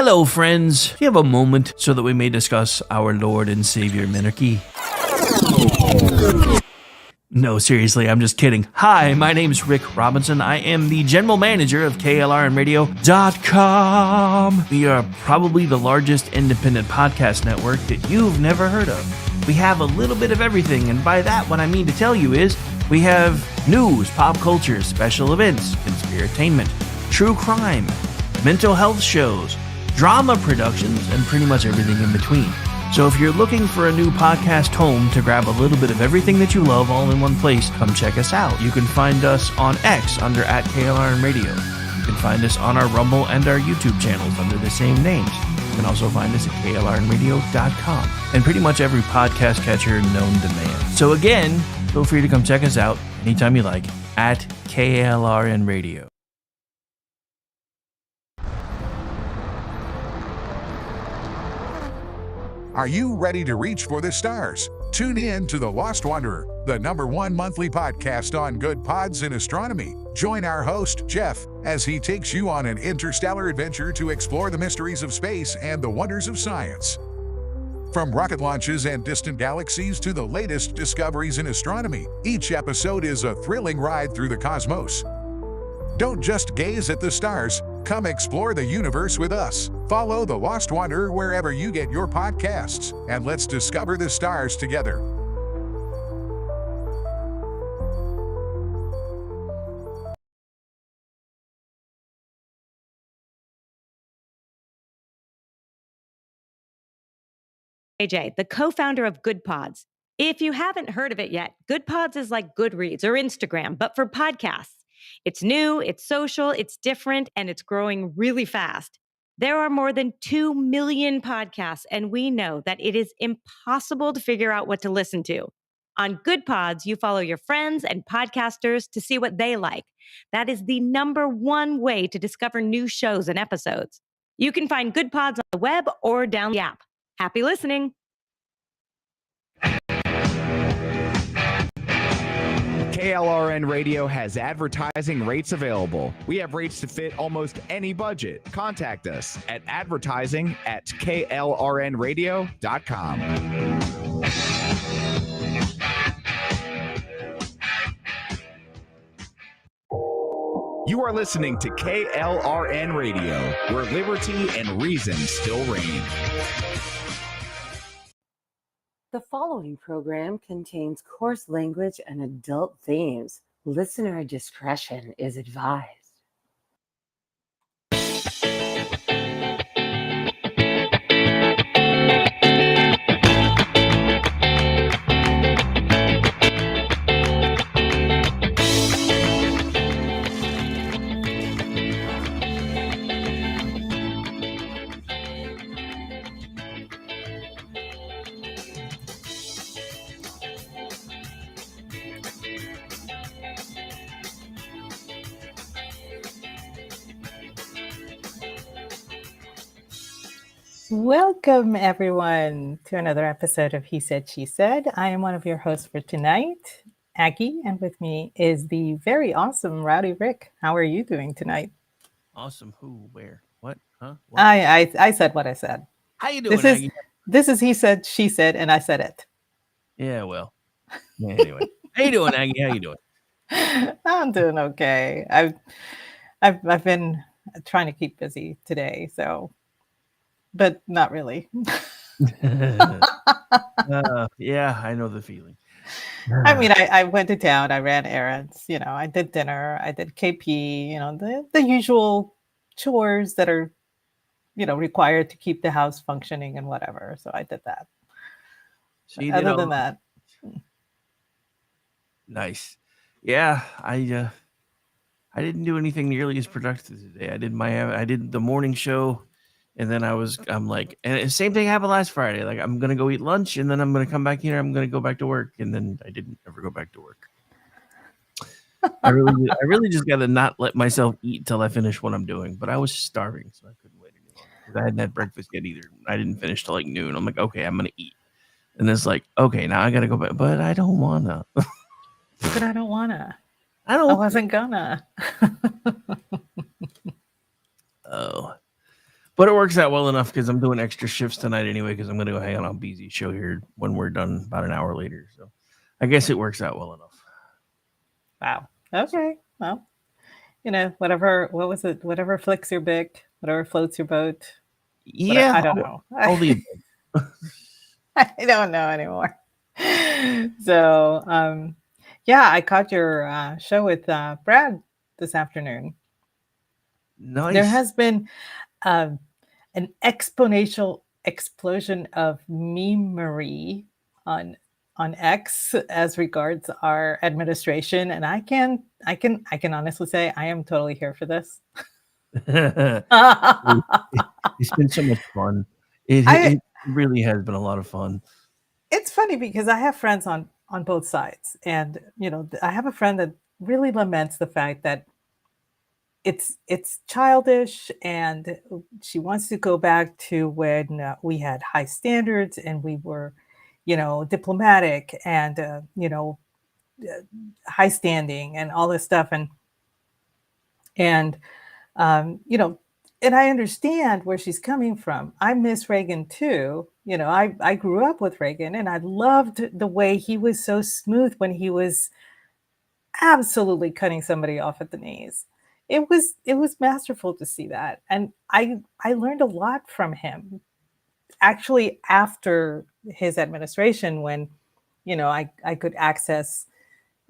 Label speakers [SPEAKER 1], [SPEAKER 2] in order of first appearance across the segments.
[SPEAKER 1] Hello, friends. Do you have a moment so that we may discuss our Lord and Savior Minarchy? No, seriously, I'm just kidding. Hi, my name's Rick Robinson. I am the general manager of KLRNradio.com. We are probably the largest independent podcast network that you've never heard of. We have a little bit of everything, and by that, what I mean to tell you is we have news, pop culture, special events, conspiratainment, true crime, mental health shows, drama productions, and pretty much everything in between. So if you're looking for a new podcast home to grab a little bit of everything that you love all in one place, come check us out. You can find us on X under @KLRNradio. You can find us on our Rumble and our YouTube channels under the same names. You can also find us at KLRNradio.com and pretty much every podcast catcher known to man. So again, feel free to come check us out anytime you like at KLRNradio.
[SPEAKER 2] Are you ready to reach for the stars? Tune in to The Lost Wanderer, the #1 monthly podcast on good pods in astronomy. Join our host, Jeff, as he takes you on an interstellar adventure to explore the mysteries of space and the wonders of science. From rocket launches and distant galaxies to the latest discoveries in astronomy, each episode is a thrilling ride through the cosmos. Don't just gaze at the stars, come explore the universe with us. Follow The Lost Wanderer wherever you get your podcasts, and let's discover the stars together.
[SPEAKER 3] AJ, the co-founder of Good Pods. If you haven't heard of it yet, Good Pods is like Goodreads or Instagram, but for podcasts. It's new, it's social, it's different, and it's growing really fast. There are more than 2 million podcasts, and we know that it is impossible to figure out what to listen to. On Good Pods, you follow your friends and podcasters to see what they like. That is the #1 way to discover new shows and episodes. You can find Good Pods on the web or down the app. Happy listening.
[SPEAKER 4] KLRN Radio has advertising rates available. We have rates to fit almost any budget. Contact us at advertising@klrnradio.com. You are listening to KLRN Radio, where liberty and reason still reign.
[SPEAKER 5] The following program contains coarse language and adult themes. Listener discretion is advised.
[SPEAKER 6] Welcome, everyone, to another episode of He Said, She Said. I am one of your hosts for tonight, Aggie, and with me is the very awesome Rowdy Rick. How are you doing tonight?
[SPEAKER 1] Awesome. Who? Where? What? Huh? What?
[SPEAKER 6] I said what I said.
[SPEAKER 1] How you doing,
[SPEAKER 6] This
[SPEAKER 1] Aggie?
[SPEAKER 6] is He Said, She Said, and I said it.
[SPEAKER 1] Yeah, well. Yeah, anyway. How you doing, Aggie? How you doing?
[SPEAKER 6] I'm doing okay. I've been trying to keep busy today, so, but not really.
[SPEAKER 1] Yeah, I know the feeling.
[SPEAKER 6] I mean, I went to town, I ran errands, I did dinner, I did KP, the usual chores that are, required to keep the house functioning and whatever. So I did that.
[SPEAKER 1] So you
[SPEAKER 6] Other than that.
[SPEAKER 1] Nice. Yeah, I didn't do anything nearly as productive today. I did the morning show, and then I'm like, and the same thing happened last Friday. Like, I'm gonna go eat lunch, and then I'm gonna come back here. I'm gonna go back to work, and then I didn't ever go back to work. I really just gotta not let myself eat till I finish what I'm doing. But I was starving, so I couldn't wait any longer. 'Cause I hadn't had breakfast yet either. I didn't finish till like noon. I'm like, okay, I'm gonna eat, and it's like, okay, now I gotta go back, but I don't wanna.
[SPEAKER 6] But I don't wanna.
[SPEAKER 1] I
[SPEAKER 6] I
[SPEAKER 1] don't.
[SPEAKER 6] wasn't gonna.
[SPEAKER 1] Oh. But it works out well enough because I'm doing extra shifts tonight anyway. Because I'm going to go hang out on BZ's show here when we're done about an hour later. So I guess it works out well enough.
[SPEAKER 6] Wow. Okay. Well, whatever. What was it? Whatever flicks your bick, whatever floats your boat.
[SPEAKER 1] Yeah,
[SPEAKER 6] I don't know.
[SPEAKER 1] all the
[SPEAKER 6] I don't know anymore. So, yeah, I caught your show with Brad this afternoon.
[SPEAKER 1] nice.
[SPEAKER 6] There has been an exponential explosion of memery on X as regards our administration, and I can honestly say I am totally here for this.
[SPEAKER 1] It's been so much fun. It really has been a lot of fun.
[SPEAKER 6] It's funny because I have friends on both sides, and I have a friend that really laments the fact that it's childish, and she wants to go back to when we had high standards and we were diplomatic and high standing and all this stuff, and and I understand where she's coming from. I miss Reagan too. I grew up with Reagan, and I loved the way he was so smooth when he was absolutely cutting somebody off at the knees. It was masterful to see that, and I learned a lot from him. Actually, after his administration, when I could access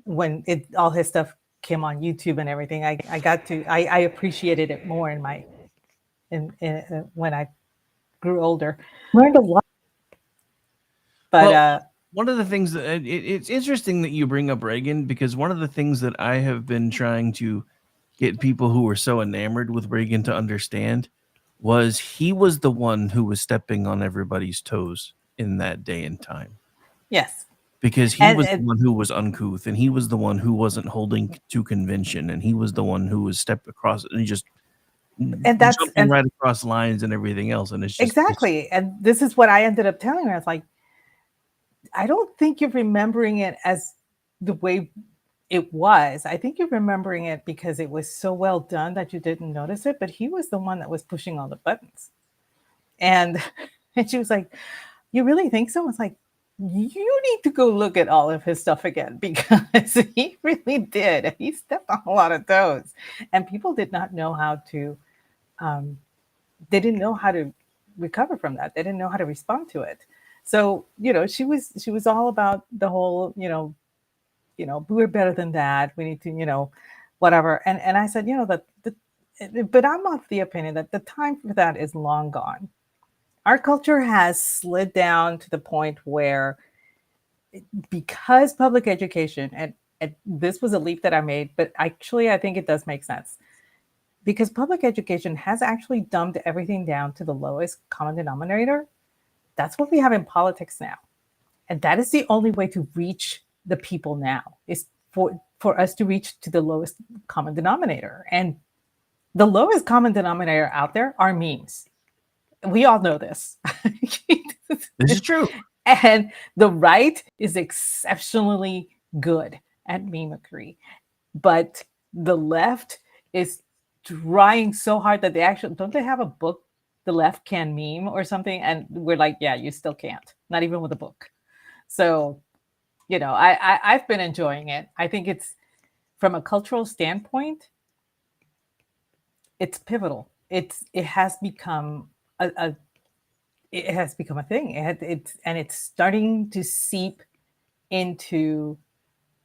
[SPEAKER 6] when all his stuff came on YouTube and everything, I appreciated it more when I grew older. Learned a lot. But
[SPEAKER 1] one of the things that it's interesting that you bring up Reagan, because one of the things that I have been trying to get people who were so enamored with Reagan to understand was he was the one who was stepping on everybody's toes in that day and time.
[SPEAKER 6] Yes.
[SPEAKER 1] Because he was the one who was uncouth, and he was the one who wasn't holding to convention, and he was the one who was stepped across and just jumping right across lines and everything else. And it's just
[SPEAKER 6] exactly. And this is what I ended up telling her. I was like, I don't think you're remembering it as the way it was. I think you're remembering it because it was so well done that you didn't notice it, but he was the one that was pushing all the buttons. And she was like, you really think so? I was like, you need to go look at all of his stuff again, because he really did. He stepped on a lot of toes, and people did not know how to, they didn't know how to recover from that. They didn't know how to respond to it. So, she was all about the whole, we're better than that. We need to, whatever. And I said, but I'm of the opinion that the time for that is long gone. Our culture has slid down to the point where, because public education, and this was a leap that I made, but actually I think it does make sense, because public education has actually dumbed everything down to the lowest common denominator. That's what we have in politics now. And that is the only way to reach the people now, is for us to reach to the lowest common denominator. And the lowest common denominator out there are memes. We all know this.
[SPEAKER 1] This is true.
[SPEAKER 6] And the right is exceptionally good at mimicry, but the left is trying so hard that don't they have a book, The Left Can Meme or something? And we're like, yeah, you still can't, not even with a book. So, I've been enjoying it. I think it's, from a cultural standpoint, it's pivotal. It has become it has become a thing. It's starting to seep into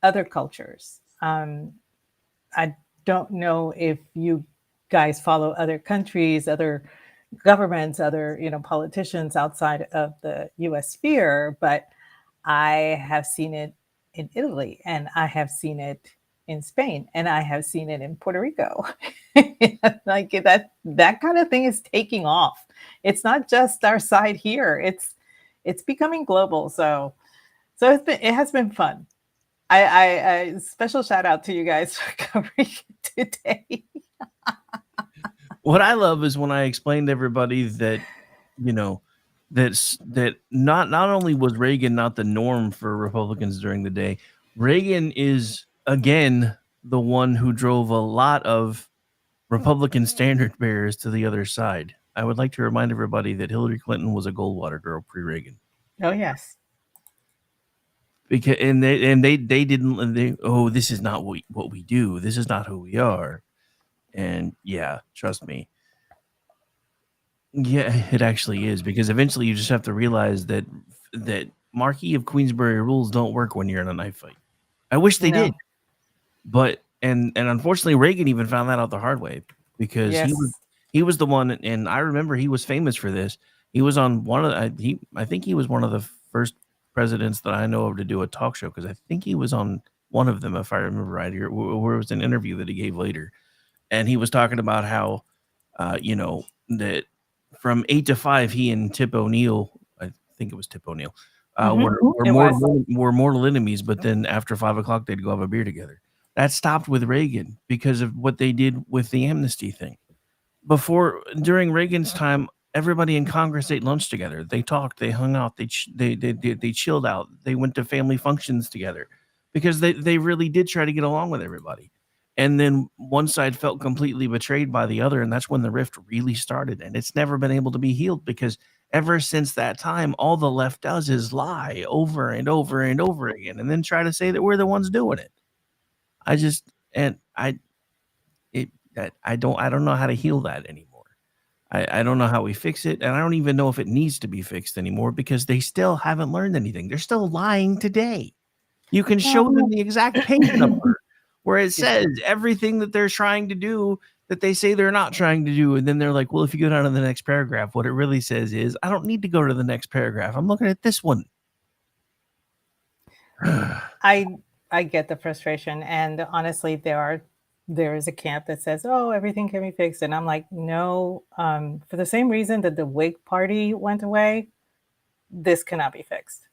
[SPEAKER 6] other cultures. I don't know if you guys follow other countries, other governments, other politicians outside of the U.S. sphere, but I have seen it in Italy, and I have seen it in Spain, and I have seen it in Puerto Rico. Like that kind of thing is taking off. It's not just our side here. It's becoming global. So it has been fun. I special shout out to you guys for covering it today.
[SPEAKER 1] What I love is when I explain to everybody that, that not only was Reagan not the norm for Republicans during the day, Reagan is, again, the one who drove a lot of Republican standard bearers to the other side. I would like to remind everybody that Hillary Clinton was a Goldwater girl pre-Reagan.
[SPEAKER 6] Oh yes.
[SPEAKER 1] Because they didn't this is not what we do. This is not who we are. And yeah, trust me. Yeah, it actually is, because eventually you just have to realize that Marquis of Queensberry rules don't work when you're in a knife fight. I wish they
[SPEAKER 6] No.
[SPEAKER 1] did. But and unfortunately Reagan even found that out the hard way, because
[SPEAKER 6] Yes.
[SPEAKER 1] he was the one, and I remember he was famous for this. He was on one of I think he was one of the first presidents that I know of to do a talk show, because I think he was on one of them, if I remember right, or where it was an interview that he gave later, and he was talking about how that from 8 to 5 he and Tip O'Neill, I think it was Tip O'Neill, were
[SPEAKER 6] It was.
[SPEAKER 1] mortal enemies, but then after 5 o'clock they'd go have a beer together. That stopped with Reagan because of what they did with the amnesty thing. During Reagan's time, everybody in Congress ate lunch together. They talked, they hung out, they chilled out, they went to family functions together, because they really did try to get along with everybody. And then one side felt completely betrayed by the other, and that's when the rift really started. And it's never been able to be healed, because ever since that time, all the left does is lie over and over and over again, and then try to say that we're the ones doing it. I don't know how to heal that anymore. I don't know how we fix it, and I don't even know if it needs to be fixed anymore, because they still haven't learned anything. They're still lying today. You can show them the exact page number where it says everything that they're trying to do that they say they're not trying to do, and then they're like, well, if you go down to the next paragraph, what it really says is, I don't need to go to the next paragraph. I'm looking at this one.
[SPEAKER 6] I get the frustration, and honestly, there is a camp that says, "Oh, everything can be fixed," and I'm like, no. For the same reason that the Whig Party went away, this cannot be fixed.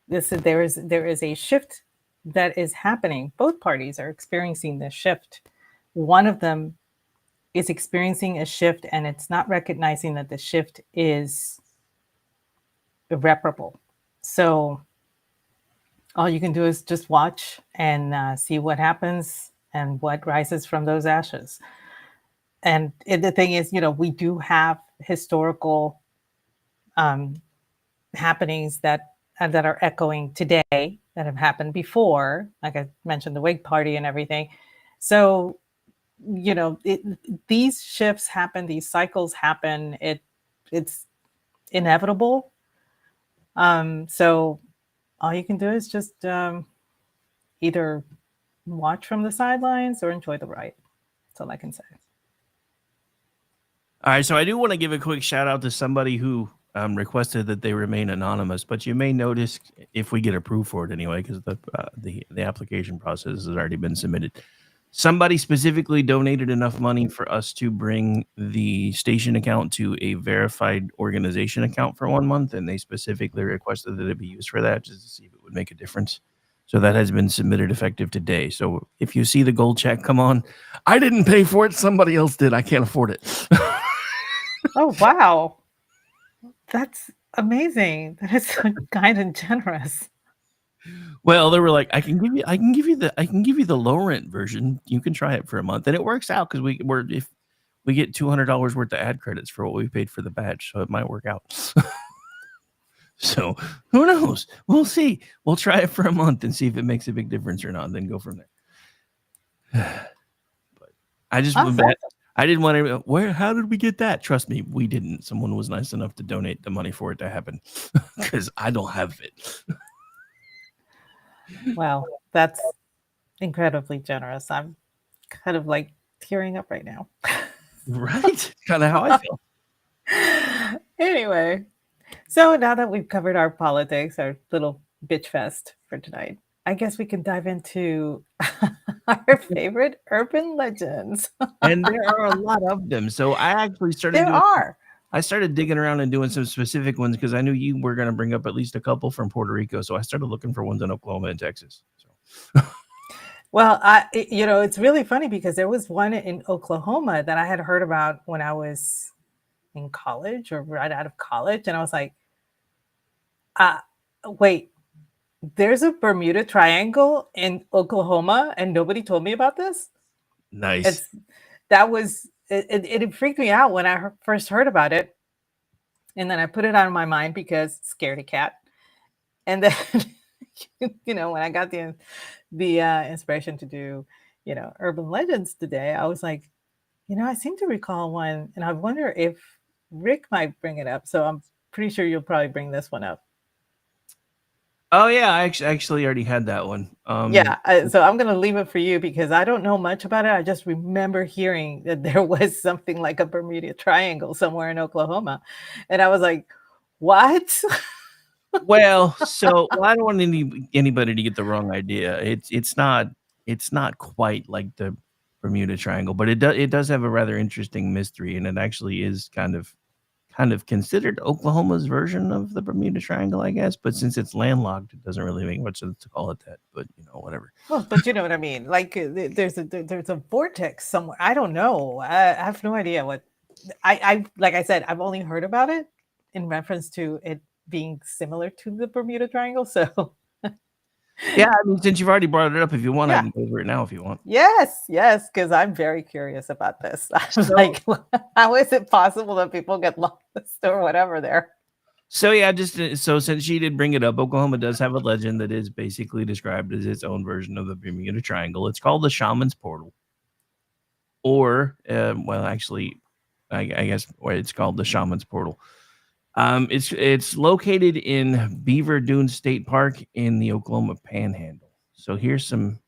[SPEAKER 6] There is a shift that is happening. Both parties are experiencing this shift. One of them is experiencing a shift, and it's not recognizing that the shift is irreparable. So all you can do is just watch and see what happens and what rises from those ashes. And the thing is, we do have historical happenings that are echoing today, that have happened before, like I mentioned, the Whig Party and everything. So, these shifts happen, these cycles happen. It's inevitable. So all you can do is just either watch from the sidelines or enjoy the ride. That's all I can say.
[SPEAKER 1] All right, so I do want to give a quick shout out to somebody who requested that they remain anonymous, but you may notice, if we get approved for it anyway, because the application process has already been submitted, somebody specifically donated enough money for us to bring the station account to a verified organization account for 1 month, and they specifically requested that it be used for that, just to see if it would make a difference. So that has been submitted effective today. So if you see the gold check come on, I didn't pay for it, somebody else did. I can't afford it.
[SPEAKER 6] Oh, wow. That's amazing. That is so kind and generous.
[SPEAKER 1] Well, they were like, I can give you the low rent version. You can try it for a month, and it works out, because if we get $200 worth of ad credits for what we paid for the badge, so it might work out. So who knows? We'll see. We'll try it for a month and see if it makes a big difference or not, and then go from there. But I just I didn't want to. How did we get that? Trust me, we didn't. Someone was nice enough to donate the money for it to happen, because I don't have it.
[SPEAKER 6] Wow, that's incredibly generous. I'm kind of like tearing up right now.
[SPEAKER 1] Right? Kind of how I feel.
[SPEAKER 6] Anyway, so now that we've covered our politics, our little bitch fest for tonight, I guess we can dive into our favorite urban legends.
[SPEAKER 1] And there are a lot of them. So I actually started I started digging around and doing some specific ones, because I knew you were going to bring up at least a couple from Puerto Rico. So I started looking for ones in Oklahoma and Texas. So.
[SPEAKER 6] Well, it's really funny, because there was one in Oklahoma that I had heard about when I was in college, or right out of college. And I was like, wait, there's a Bermuda Triangle in Oklahoma and nobody told me about this?
[SPEAKER 1] Nice.
[SPEAKER 6] it freaked me out when I first heard about it, and then I put it out of my mind because scaredy cat. And then, when I got the inspiration to do, urban legends today, I was like, I seem to recall one, and I wonder if Rick might bring it up. So I'm pretty sure you'll probably bring this one up.
[SPEAKER 1] Oh yeah, I actually already had that one.
[SPEAKER 6] Yeah, so I'm gonna leave it for you because I don't know much about it. I just remember hearing that there was something like a Bermuda Triangle somewhere in Oklahoma, and I was like, "What?"
[SPEAKER 1] Well, I don't want anybody to get the wrong idea. It's not quite like the Bermuda Triangle, but it does have a rather interesting mystery, and it actually is kind of considered Oklahoma's version of the Bermuda Triangle, I guess. But since it's landlocked, it doesn't really make much sense to call it that. But whatever.
[SPEAKER 6] Well, but you know what I mean. Like there's a vortex somewhere. I don't know. I have no idea what. I like I said, I've only heard about it in reference to it being similar to the Bermuda Triangle. So
[SPEAKER 1] yeah, I mean, since you've already brought it up, if you want,
[SPEAKER 6] Yeah.
[SPEAKER 1] I can go over it now if you want.
[SPEAKER 6] yes, because I'm very curious about this. I'm like, how is it possible that people get lost or whatever there?
[SPEAKER 1] So yeah, so since she did bring it up, Oklahoma does have a legend that is basically described as its own version of the Bermuda Triangle. It's called the Shaman's Portal, or well, actually, I guess it's called the Shaman's Portal. It's located in Beaver Dune State Park in the Oklahoma Panhandle. So here's some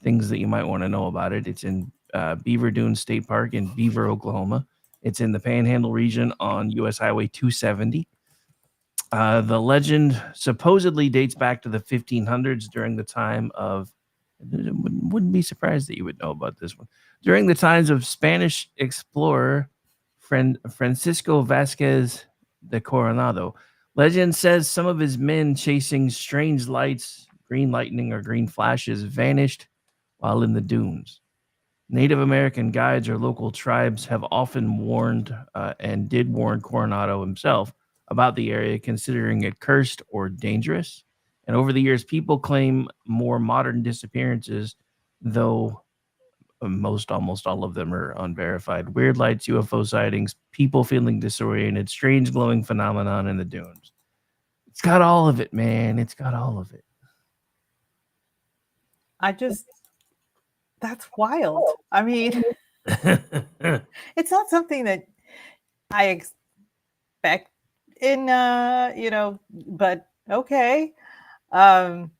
[SPEAKER 1] things that you might want to know about it. It's in Beaver Dune State Park in Beaver, Oklahoma. It's in the Panhandle region on U.S. Highway 270. The legend supposedly dates back to the 1500s during the time of, wouldn't be surprised that you would know about this one, during the times of Spanish explorer Francisco Vasquez de Coronado. Legend says some of his men chasing strange lights, green lightning or green flashes, vanished while in the dunes. Native American guides or local tribes have often warned and did warn Coronado himself about the area, considering it cursed or dangerous. And over the years, people claim more modern disappearances, though almost all of them are unverified. Weird lights, UFO sightings, people feeling disoriented, strange glowing phenomenon in the dunes. It's got all of it, man. It's got all of it.
[SPEAKER 6] That's wild. I mean, it's not something that I expect in but okay. That's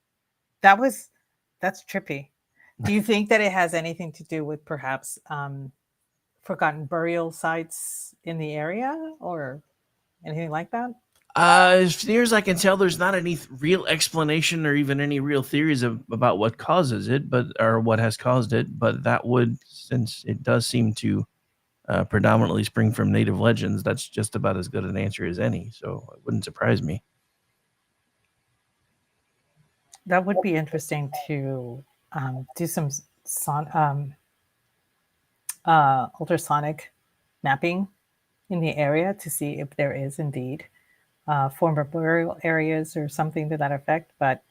[SPEAKER 6] trippy. Do you think that it has anything to do with perhaps forgotten burial sites in the area or anything like that?
[SPEAKER 1] As near as I can tell, there's not any real explanation or even any real theories about what causes it, or what has caused it. But that would, since it does seem to predominantly spring from native legends, that's just about as good an answer as any. So it wouldn't surprise me.
[SPEAKER 6] That would be interesting to do some ultrasonic mapping in the area to see if there is indeed former burial areas or something to that effect. But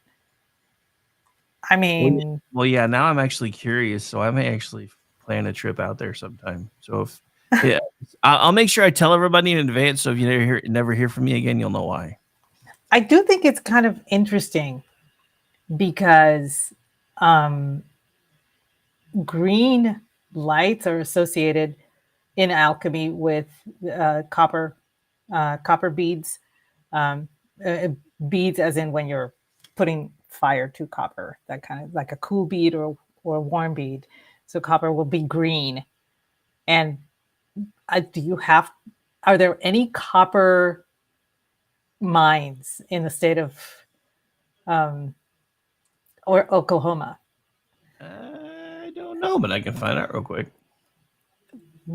[SPEAKER 6] I mean,
[SPEAKER 1] well, yeah. Now I'm actually curious, so I may actually plan a trip out there sometime. So if yeah, I'll make sure I tell everybody in advance. So if you never hear from me again, you'll know why.
[SPEAKER 6] I do think it's kind of interesting because green lights are associated in alchemy with copper beads. Beads as in when you're putting fire to copper, that kind of like a cool bead or a warm bead. So copper will be green. And are there any copper mines in the state of or Oklahoma?
[SPEAKER 1] I don't know, but I can find out real quick.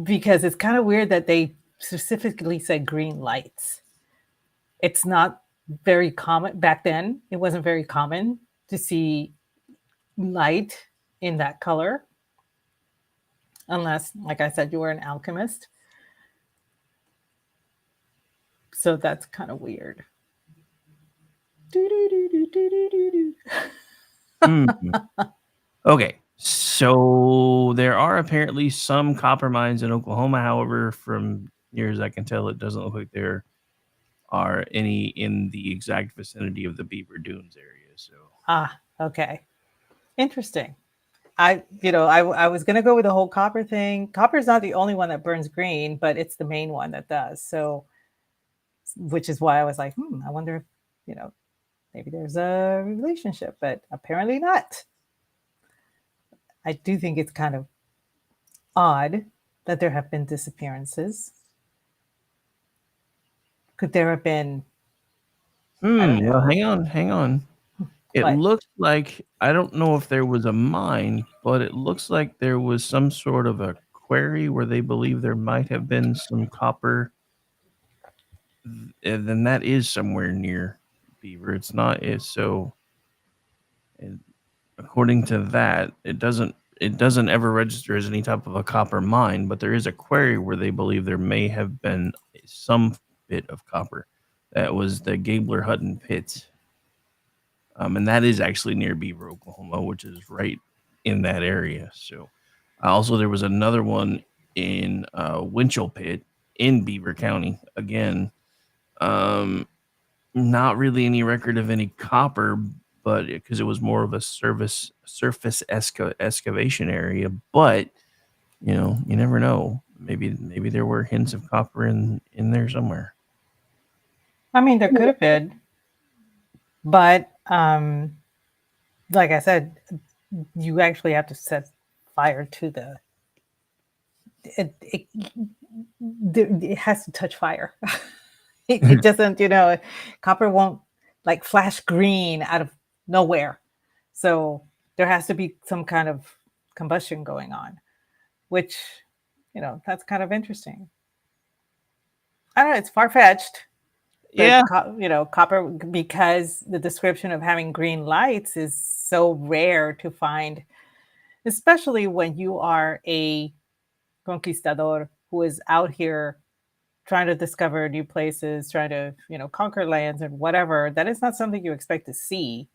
[SPEAKER 6] Because it's kind of weird that they specifically said green lights. It's not very common back then. It wasn't very common to see light in that color, unless, like I said, you were an alchemist. So that's kind of weird.
[SPEAKER 1] Okay, So there are apparently some copper mines in Oklahoma. However, from near as I can tell, it doesn't look like there are any in the exact vicinity of the Beaver Dunes area. So
[SPEAKER 6] Okay. Interesting. I was gonna go with the whole copper thing. Copper is not the only one that burns green, but it's the main one that does. So, which is why I was like, I wonder if, maybe there's a relationship, but apparently not. I do think it's kind of odd that there have been disappearances. Could there have been, I don't
[SPEAKER 1] well,
[SPEAKER 6] know,
[SPEAKER 1] hang on. It
[SPEAKER 6] what?
[SPEAKER 1] looks like I don't know if there was a mine, but it looks like there was some sort of a quarry where they believe there might have been some copper. And then that is somewhere near Beaver. It's not. It's so. And according to that, it doesn't ever register as any type of a copper mine, but there is a quarry where they believe there may have been some bit of copper. That was the Gabler Hutton pits. And that is actually near Beaver, Oklahoma, which is right in that area. So, also there was another one in Winchell Pit in Beaver County. Again, not really any record of any copper, but because it was more of a surface excavation area. But you never know. Maybe there were hints of copper in there somewhere.
[SPEAKER 6] I mean, there could have been, but like I said, you actually have to set fire to it has to touch fire. It doesn't, copper won't like flash green out of nowhere. So there has to be some kind of combustion going on, which, that's kind of interesting. I don't know, it's far-fetched.
[SPEAKER 1] Yeah.
[SPEAKER 6] But copper, because the description of having green lights is so rare to find, especially when you are a conquistador who is out here trying to discover new places, trying to, conquer lands and whatever. That is not something you expect to see.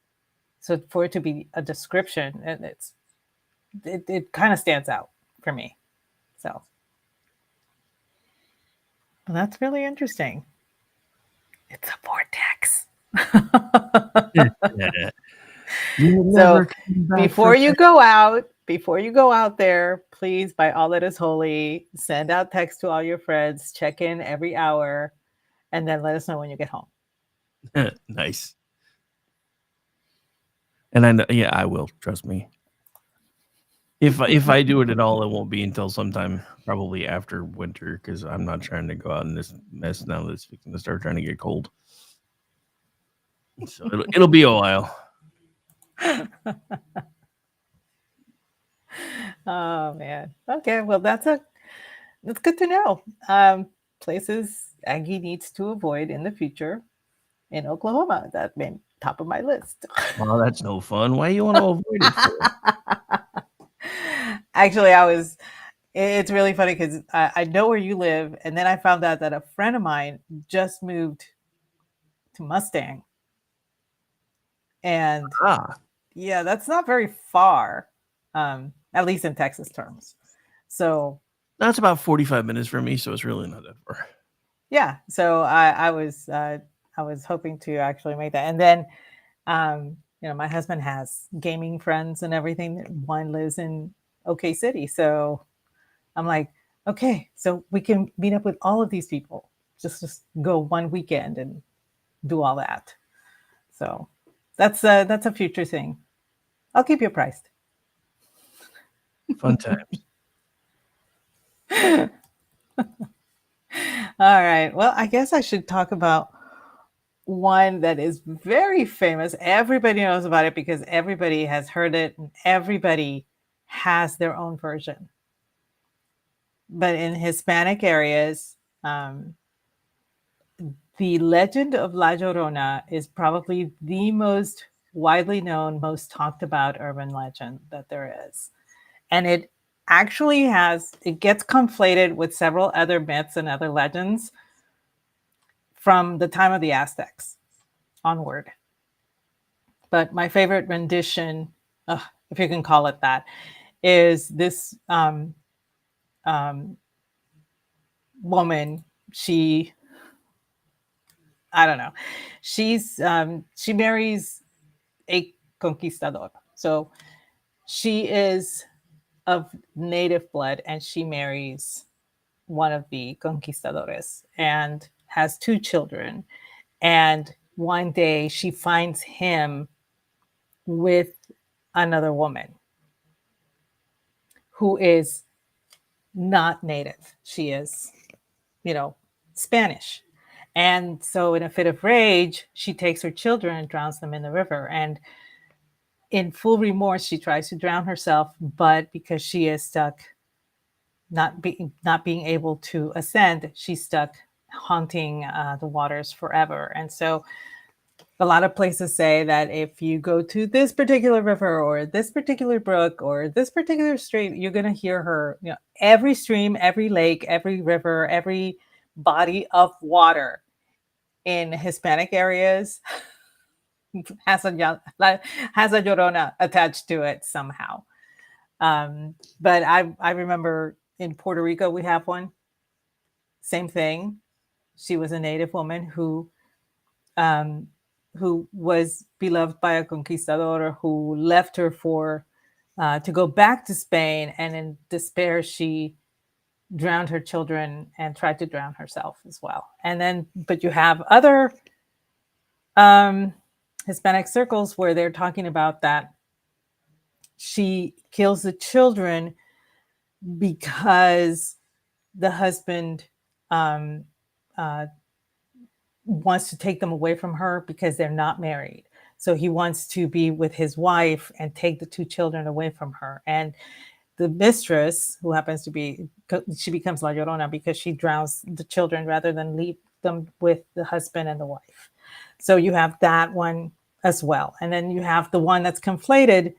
[SPEAKER 6] So for it to be a description, and it kind of stands out for me. So that's really interesting. It's a vortex. So before you go out there, please, by all that is holy, send out text to all your friends, check in every hour, and then let us know when you get home.
[SPEAKER 1] Nice. And I know, yeah, I will. Trust me. If I do it at all, it won't be until sometime probably after winter, because I'm not trying to go out in this mess now that it's fixing to start trying to get cold. So it'll be a while.
[SPEAKER 6] Oh man. Okay. Well, that's good to know. Places Aggie needs to avoid in the future in Oklahoma. That been top of my list.
[SPEAKER 1] Well, that's no fun. Why you want to avoid it for?
[SPEAKER 6] Actually, it's really funny because I know where you live, and then I found out that a friend of mine just moved to Mustang. And yeah, that's not very far, at least in Texas terms. So
[SPEAKER 1] that's about 45 minutes for me, so it's really not that far.
[SPEAKER 6] Yeah, so I was hoping to actually make that, and then my husband has gaming friends and everything. One lives in OK City, so I'm like, okay, so we can meet up with all of these people. Just go one weekend and do all that. So that's a future thing. I'll keep you apprised.
[SPEAKER 1] Fun times.
[SPEAKER 6] All right. Well, I guess I should talk about one that is very famous. Everybody knows about it because everybody has heard it and everybody has their own version. But in Hispanic areas, the legend of La Llorona is probably the most widely known, most talked about urban legend that there is. And it actually it gets conflated with several other myths and other legends from the time of the Aztecs onward. But my favorite rendition, if you can call it that, is this woman. I don't know. She marries a conquistador. So she is of native blood, and she marries one of the conquistadores and has 2 children. And one day she finds him with another woman who is not native. She is, Spanish. And so, in a fit of rage, she takes her children and drowns them in the river. And in full remorse, she tries to drown herself, but because she is stuck, not being able to ascend, she's stuck haunting the waters forever. And so, a lot of places say that if you go to this particular river or this particular brook or this particular stream, you're going to hear her, every stream, every lake, every river, every body of water in Hispanic areas has a Llorona attached to it somehow. But I remember in Puerto Rico, we have one. Same thing. She was a native woman who was beloved by a conquistador who left her to go back to Spain. And in despair, she drowned her children and tried to drown herself as well. And then, but you have other Hispanic circles where they're talking about that she kills the children because the husband wants to take them away from her because they're not married. So he wants to be with his wife and take the 2 children away from her. And the mistress, who happens to be, she becomes La Llorona because she drowns the children rather than leave them with the husband and the wife. So you have that one as well. And then you have the one that's conflated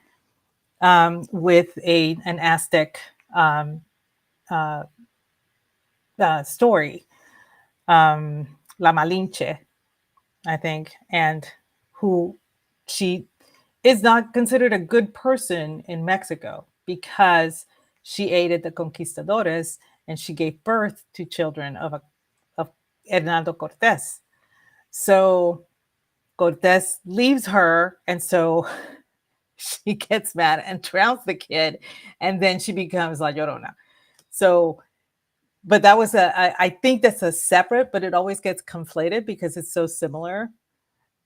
[SPEAKER 6] with an Aztec story, La Malinche, I think, and who she is not considered a good person in Mexico because she aided the conquistadores and she gave birth to children of Hernando Cortés. So Cortés leaves her, and so she gets mad and drowns the kid, and then she becomes La Llorona. So, but that was I think that's a separate, but it always gets conflated because it's so similar.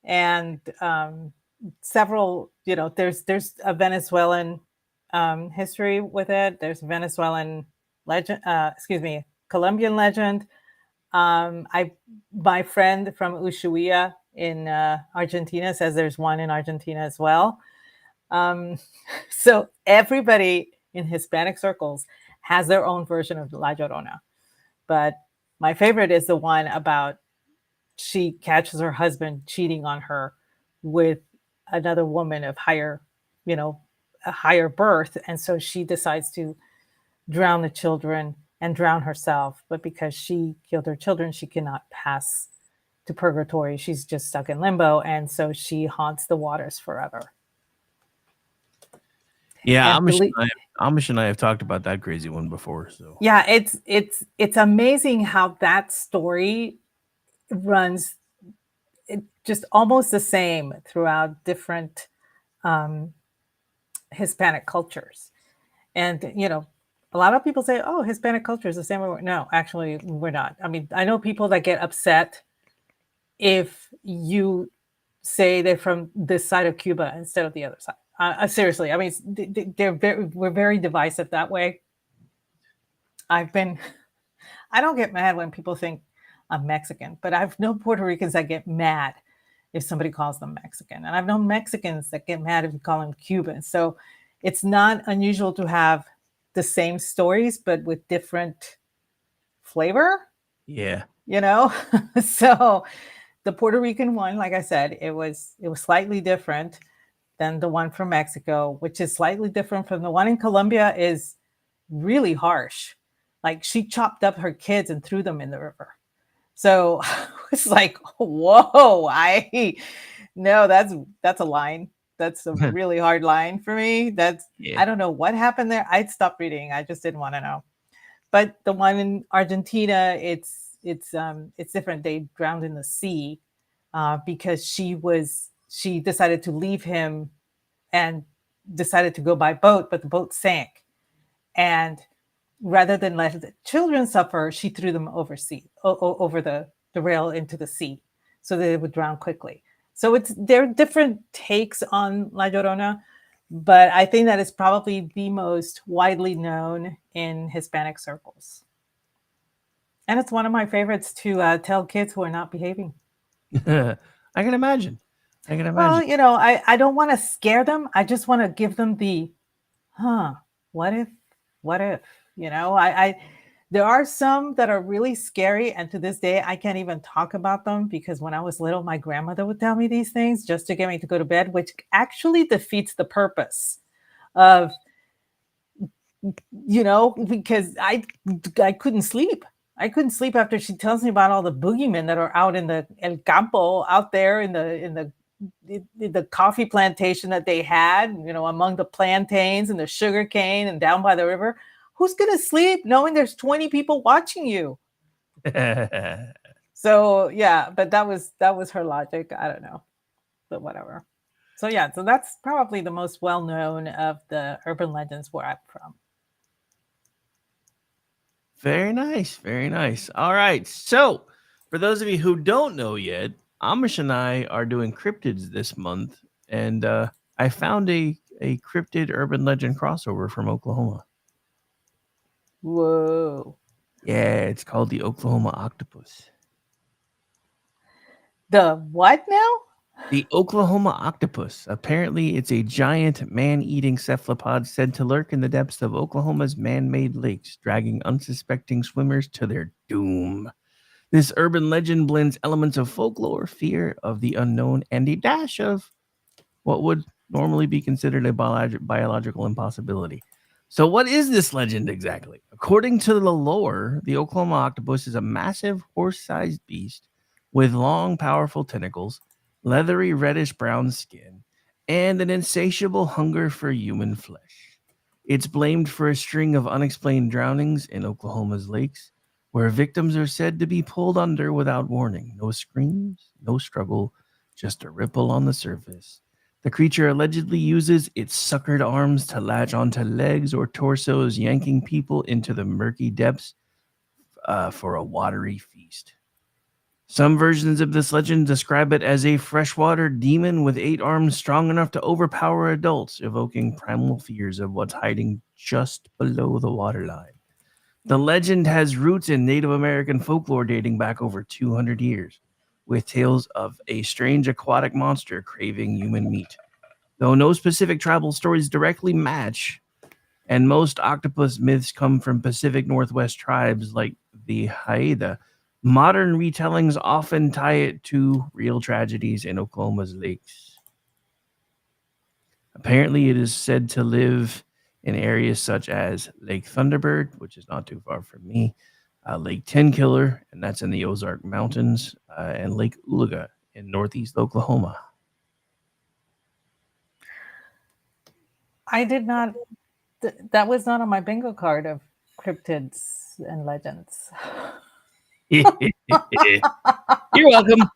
[SPEAKER 6] And several, there's a Venezuelan history with it. There's Venezuelan legend, Colombian legend. My friend from Ushuaia in Argentina says there's one in Argentina as well. So everybody in Hispanic circles has their own version of La Llorona. But my favorite is the one about she catches her husband cheating on her with another woman of a higher birth. And so she decides to drown the children and drown herself. But because she killed her children, she cannot pass to purgatory. She's just stuck in limbo. And so she haunts the waters forever.
[SPEAKER 1] Yeah, Amish and I have talked about that crazy one before. So
[SPEAKER 6] yeah, it's amazing how that story runs just almost the same throughout different Hispanic cultures. And a lot of people say, "Oh, Hispanic culture is the same." No, actually, we're not. I mean, I know people that get upset if you say they're from this side of Cuba instead of the other side. Seriously, I mean, we're very divisive that way. I don't get mad when people think I'm Mexican, but I've known Puerto Ricans that get mad if somebody calls them Mexican. And I've known Mexicans that get mad if you call them Cuban. So it's not unusual to have the same stories, but with different flavor.
[SPEAKER 1] yeah.
[SPEAKER 6] So the Puerto Rican one, like I said, it was slightly different than the one from Mexico, which is slightly different from the one in Colombia is really harsh. Like she chopped up her kids and threw them in the river. So it's like, whoa, no, that's a line. That's a really hard line for me.
[SPEAKER 1] Yeah.
[SPEAKER 6] I don't know what happened there. I'd stopped reading. I just didn't want to know. But the one in Argentina, it's different. They drowned in the sea because she decided to leave him and decided to go by boat, but the boat sank. And rather than let the children suffer, she threw them over the rail into the sea so that they would drown quickly. So there are different takes on La Llorona, but I think that is probably the most widely known in Hispanic circles. And it's one of my favorites to tell kids who are not behaving.
[SPEAKER 1] I can imagine.
[SPEAKER 6] Well, I don't want to scare them. I just want to give them the, what if, there are some that are really scary. And to this day, I can't even talk about them because when I was little, my grandmother would tell me these things just to get me to go to bed, which actually defeats the purpose of, because I couldn't sleep. I couldn't sleep after she tells me about all the boogeymen that are out in the El Campo, out there in the coffee plantation that they had, among the plantains and the sugar cane and down by the river. Who's going to sleep knowing there's 20 people watching you? So, yeah, but that was her logic. I don't know, but whatever. So, yeah, so that's probably the most well-known of the urban legends where I'm from.
[SPEAKER 1] Very nice. Very nice. All right. So, for those of you who don't know yet, Amish and I are doing cryptids this month, and I found a cryptid urban legend crossover from Oklahoma.
[SPEAKER 6] Whoa.
[SPEAKER 1] Yeah, it's called the Oklahoma octopus.
[SPEAKER 6] The what now?
[SPEAKER 1] The Oklahoma octopus. Apparently, it's a giant man-eating cephalopod said to lurk in the depths of Oklahoma's man-made lakes, dragging unsuspecting swimmers to their doom. This urban legend blends elements of folklore, fear of the unknown, and a dash of what would normally be considered a biological impossibility. So what is this legend exactly? According to the lore, the Oklahoma octopus is a massive horse-sized beast with long, powerful tentacles, leathery reddish-brown skin, and an insatiable hunger for human flesh. It's blamed for a string of unexplained drownings in Oklahoma's lakes, where victims are said to be pulled under without warning. No screams, no struggle, just a ripple on the surface. The creature allegedly uses its suckered arms to latch onto legs or torsos, yanking people into the murky depths for a watery feast. Some versions of this legend describe it as a freshwater demon with 8 arms strong enough to overpower adults, evoking primal fears of what's hiding just below the waterline. The legend has roots in Native American folklore dating back over 200 years, with tales of a strange aquatic monster craving human meat. Though no specific tribal stories directly match, and most octopus myths come from Pacific Northwest tribes like the Haida, modern retellings often tie it to real tragedies in Oklahoma's lakes. Apparently, it is said to live in areas such as Lake Thunderbird, which is not too far from me, Lake Tenkiller, and that's in the Ozark Mountains, and Lake Oologah in northeast Oklahoma.
[SPEAKER 6] I did not, that was not on my bingo card of cryptids and legends.
[SPEAKER 1] You're welcome.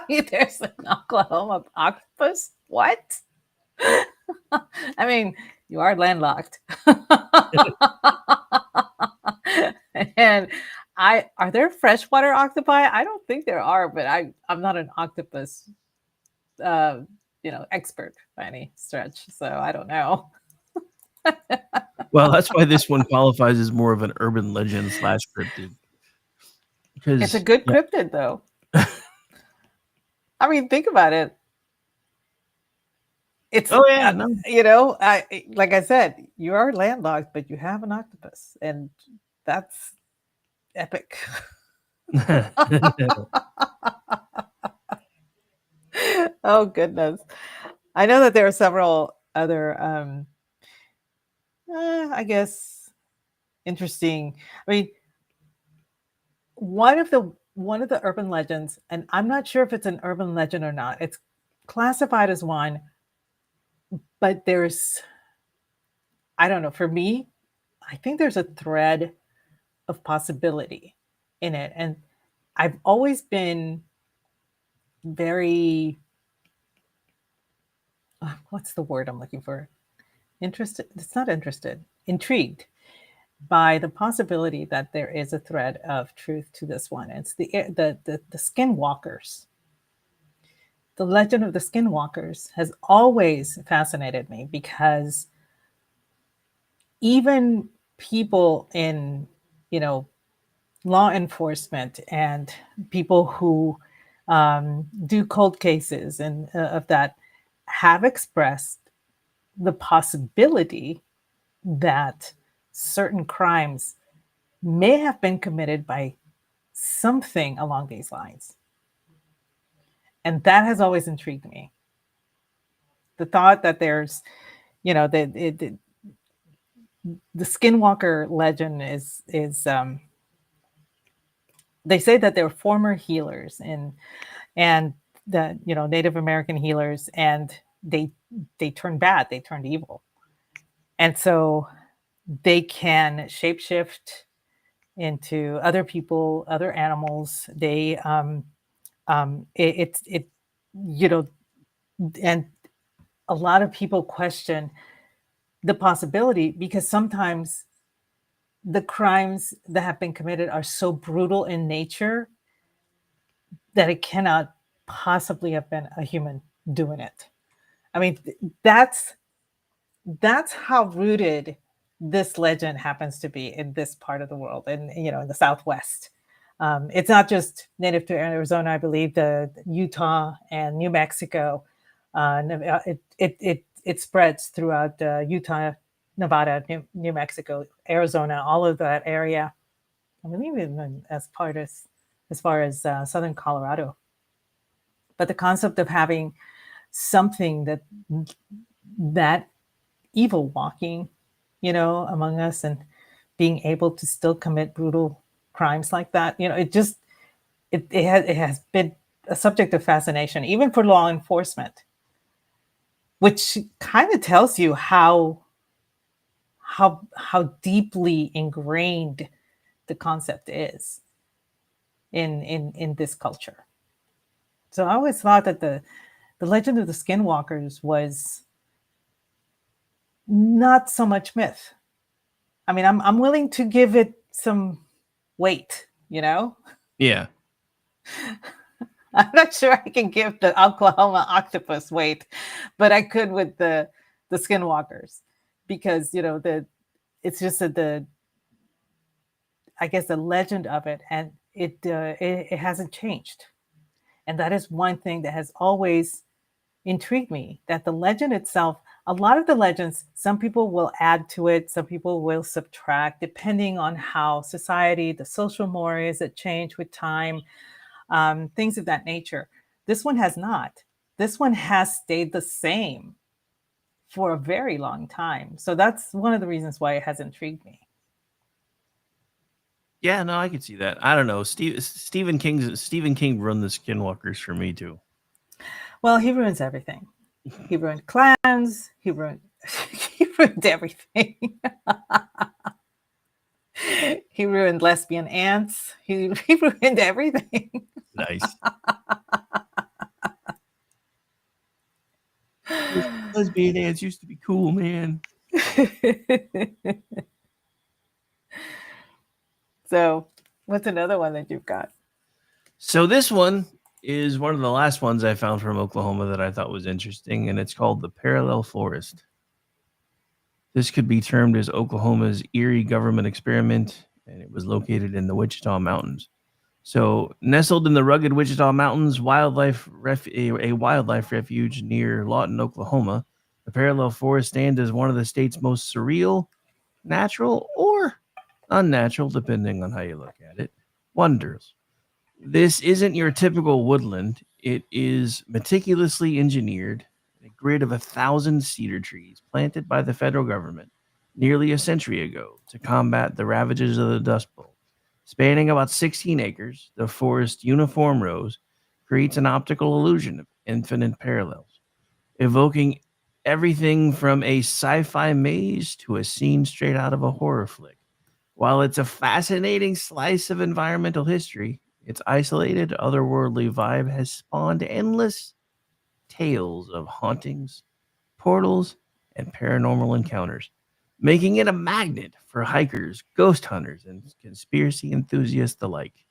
[SPEAKER 6] There's an Oklahoma octopus? What? I mean, you are landlocked. And are there freshwater octopi? I don't think there are, but I'm not an octopus expert by any stretch, so I don't know.
[SPEAKER 1] Well, that's why this one qualifies as more of an urban legend / cryptid. Because
[SPEAKER 6] it's a good cryptid, though. I mean, think about it. It's like I said, you are landlocked, but you have an octopus, and that's epic. Oh goodness. I know that there are several other I guess interesting. I mean, one of the urban legends, and I'm not sure if it's an urban legend or not. It's classified as one, But I don't know, for me, I think there's a thread of possibility in it. And I've always been very, what's the word I'm looking for? Interested. It's not interested, intrigued by the possibility that there is a thread of truth to this one. It's the skinwalkers. The legend of the skinwalkers has always fascinated me because even people in, you know, law enforcement and people who do cold cases and of that have expressed the possibility that certain crimes may have been committed by something along these lines. And that has always intrigued me. The thought that there's, you know, the skinwalker legend is they say that they're former healers and the, you know, Native American healers, and they turned bad, they turned evil. And so they can shapeshift into other people, other animals. They it you know, and a lot of people question the possibility because sometimes the crimes that have been committed are so brutal in nature that it cannot possibly have been a human doing it. I mean, that's how rooted this legend happens to be in this part of the world, and you know, in the Southwest. It's not just native to Arizona, I believe. The Utah and New Mexico, it spreads throughout Utah, Nevada, New Mexico, Arizona, all of that area. I believe even as far as southern Colorado. But the concept of having something that evil walking, you know, among us and being able to still commit brutal crimes like that, you know, it has been a subject of fascination, even for law enforcement, which kind of tells you how deeply ingrained the concept is in this culture. So I always thought that the legend of the skinwalkers was not so much myth. I mean, I'm willing to give it some weight, you know?
[SPEAKER 1] Yeah.
[SPEAKER 6] I'm not sure I can give the Oklahoma octopus weight, but I could with the skinwalkers, because, you know, it's just that I guess the legend of it, and it hasn't changed. And that is one thing that has always intrigued me, that the legend itself, a lot of the legends, some people will add to it, some people will subtract, depending on how society, the social mores that change with time, things of that nature. This one has not. This one has stayed the same for a very long time. So that's one of the reasons why it has intrigued me.
[SPEAKER 1] Yeah, no, I can see that. I don't know. Stephen King run the Skinwalkers for me too.
[SPEAKER 6] Well, he ruins everything. He ruined clans. He ruined everything. He ruined lesbian ants. He ruined everything.
[SPEAKER 1] Nice. Lesbian ants used to be cool, man.
[SPEAKER 6] So, what's another one that you've got?
[SPEAKER 1] So this one is one of the last ones I found from Oklahoma that I thought was interesting, and it's called the Parallel Forest. This could be termed as Oklahoma's Erie government experiment, and it was located in the Wichita Mountains. So, nestled in the rugged Wichita Mountains, a wildlife refuge near Lawton, Oklahoma, the Parallel Forest stands as one of the state's most surreal, natural, or unnatural, depending on how you look at it, wonders. This isn't your typical woodland. It is meticulously engineered, a grid of 1,000 cedar trees planted by the federal government nearly a century ago to combat the ravages of the Dust Bowl. Spanning about 16 acres, the forest uniform rows creates an optical illusion of infinite parallels, evoking everything from a sci-fi maze to a scene straight out of a horror flick. While it's a fascinating slice of environmental history, its isolated, otherworldly vibe has spawned endless tales of hauntings, portals, and paranormal encounters, making it a magnet for hikers, ghost hunters, and conspiracy enthusiasts alike.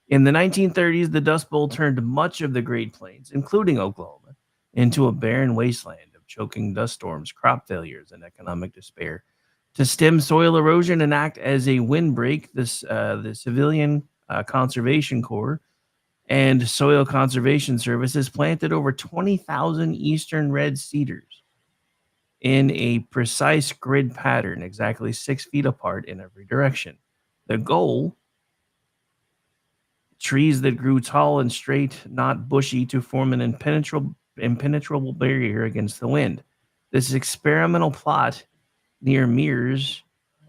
[SPEAKER 1] In the 1930s, the Dust Bowl turned much of the Great Plains, including Oklahoma, into a barren wasteland of choking dust storms, crop failures, and economic despair. To stem soil erosion and act as a windbreak, the Civilian Conservation Corps and Soil Conservation Services planted over 20,000 eastern red cedars in a precise grid pattern, exactly 6 feet apart in every direction. The goal, trees that grew tall and straight, not bushy, to form an impenetrable barrier against the wind. This experimental plot near Mears,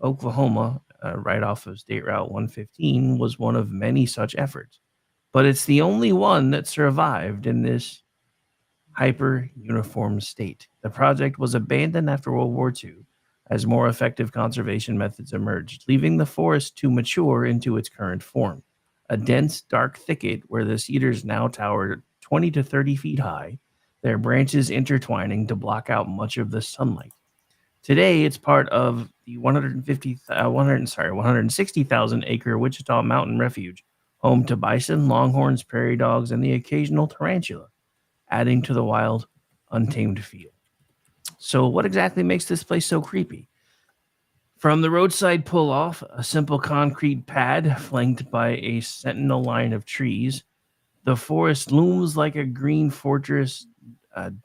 [SPEAKER 1] Oklahoma, right off of State Route 115, was one of many such efforts. But it's the only one that survived in this hyper uniform state. The project was abandoned after World War II as more effective conservation methods emerged, leaving the forest to mature into its current form. A dense, dark thicket where the cedars now tower 20 to 30 feet high, their branches intertwining to block out much of the sunlight. Today, it's part of the 160,000 acre Wichita Mountain Refuge, home to bison, longhorns, prairie dogs, and the occasional tarantula, adding to the wild, untamed feel. So, what exactly makes this place so creepy? From the roadside pull off, a simple concrete pad flanked by a sentinel line of trees, the forest looms like a green fortress,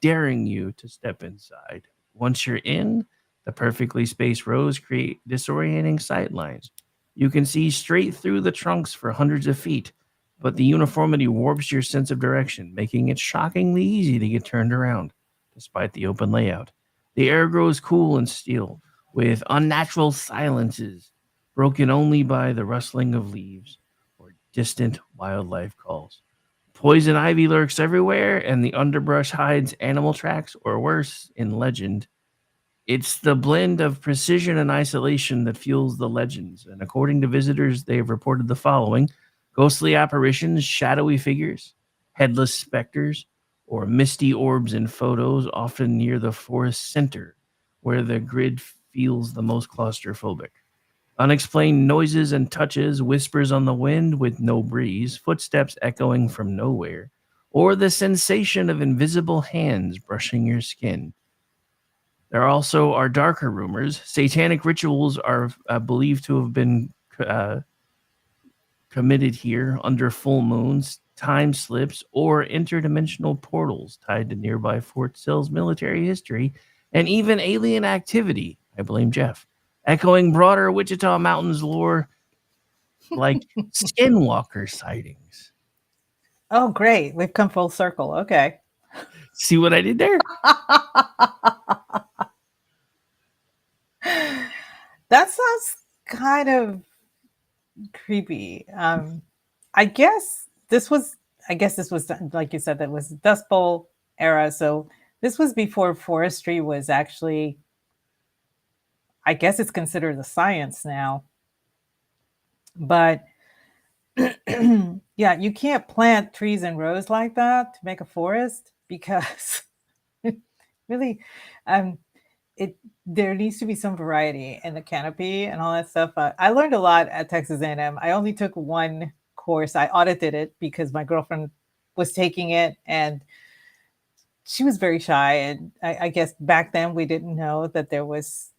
[SPEAKER 1] daring you to step inside. Once you're in, the perfectly spaced rows create disorienting sight lines. You can see straight through the trunks for hundreds of feet, but the uniformity warps your sense of direction, making it shockingly easy to get turned around, despite the open layout. The air grows cool and still, with unnatural silences broken only by the rustling of leaves or distant wildlife calls. Poison ivy lurks everywhere, and the underbrush hides animal tracks, or worse, in legend. It's the blend of precision and isolation that fuels the legends. And according to visitors, they have reported the following: ghostly apparitions, shadowy figures, headless specters, or misty orbs in photos, often near the forest center, where the grid feels the most claustrophobic. Unexplained noises and touches, whispers on the wind with no breeze, footsteps echoing from nowhere, or the sensation of invisible hands brushing your skin. There also are darker rumors. Satanic rituals are believed to have been committed here under full moons, time slips, or interdimensional portals tied to nearby Fort Sill's military history, and even alien activity. I blame Jeff. Echoing broader Wichita Mountains lore like skinwalker sightings.
[SPEAKER 6] Oh, great. We've come full circle. Okay.
[SPEAKER 1] See what I did there?
[SPEAKER 6] That sounds kind of creepy. I guess this was, like you said, that was Dust Bowl era. So this was before forestry was actually, I guess it's considered a science now. But yeah, you can't plant trees in rows like that to make a forest because really, it there needs to be some variety in the canopy and all that stuff. I learned a lot at Texas A&M. I only took one course. I audited it because my girlfriend was taking it, and she was very shy. And I guess back then we didn't know that there was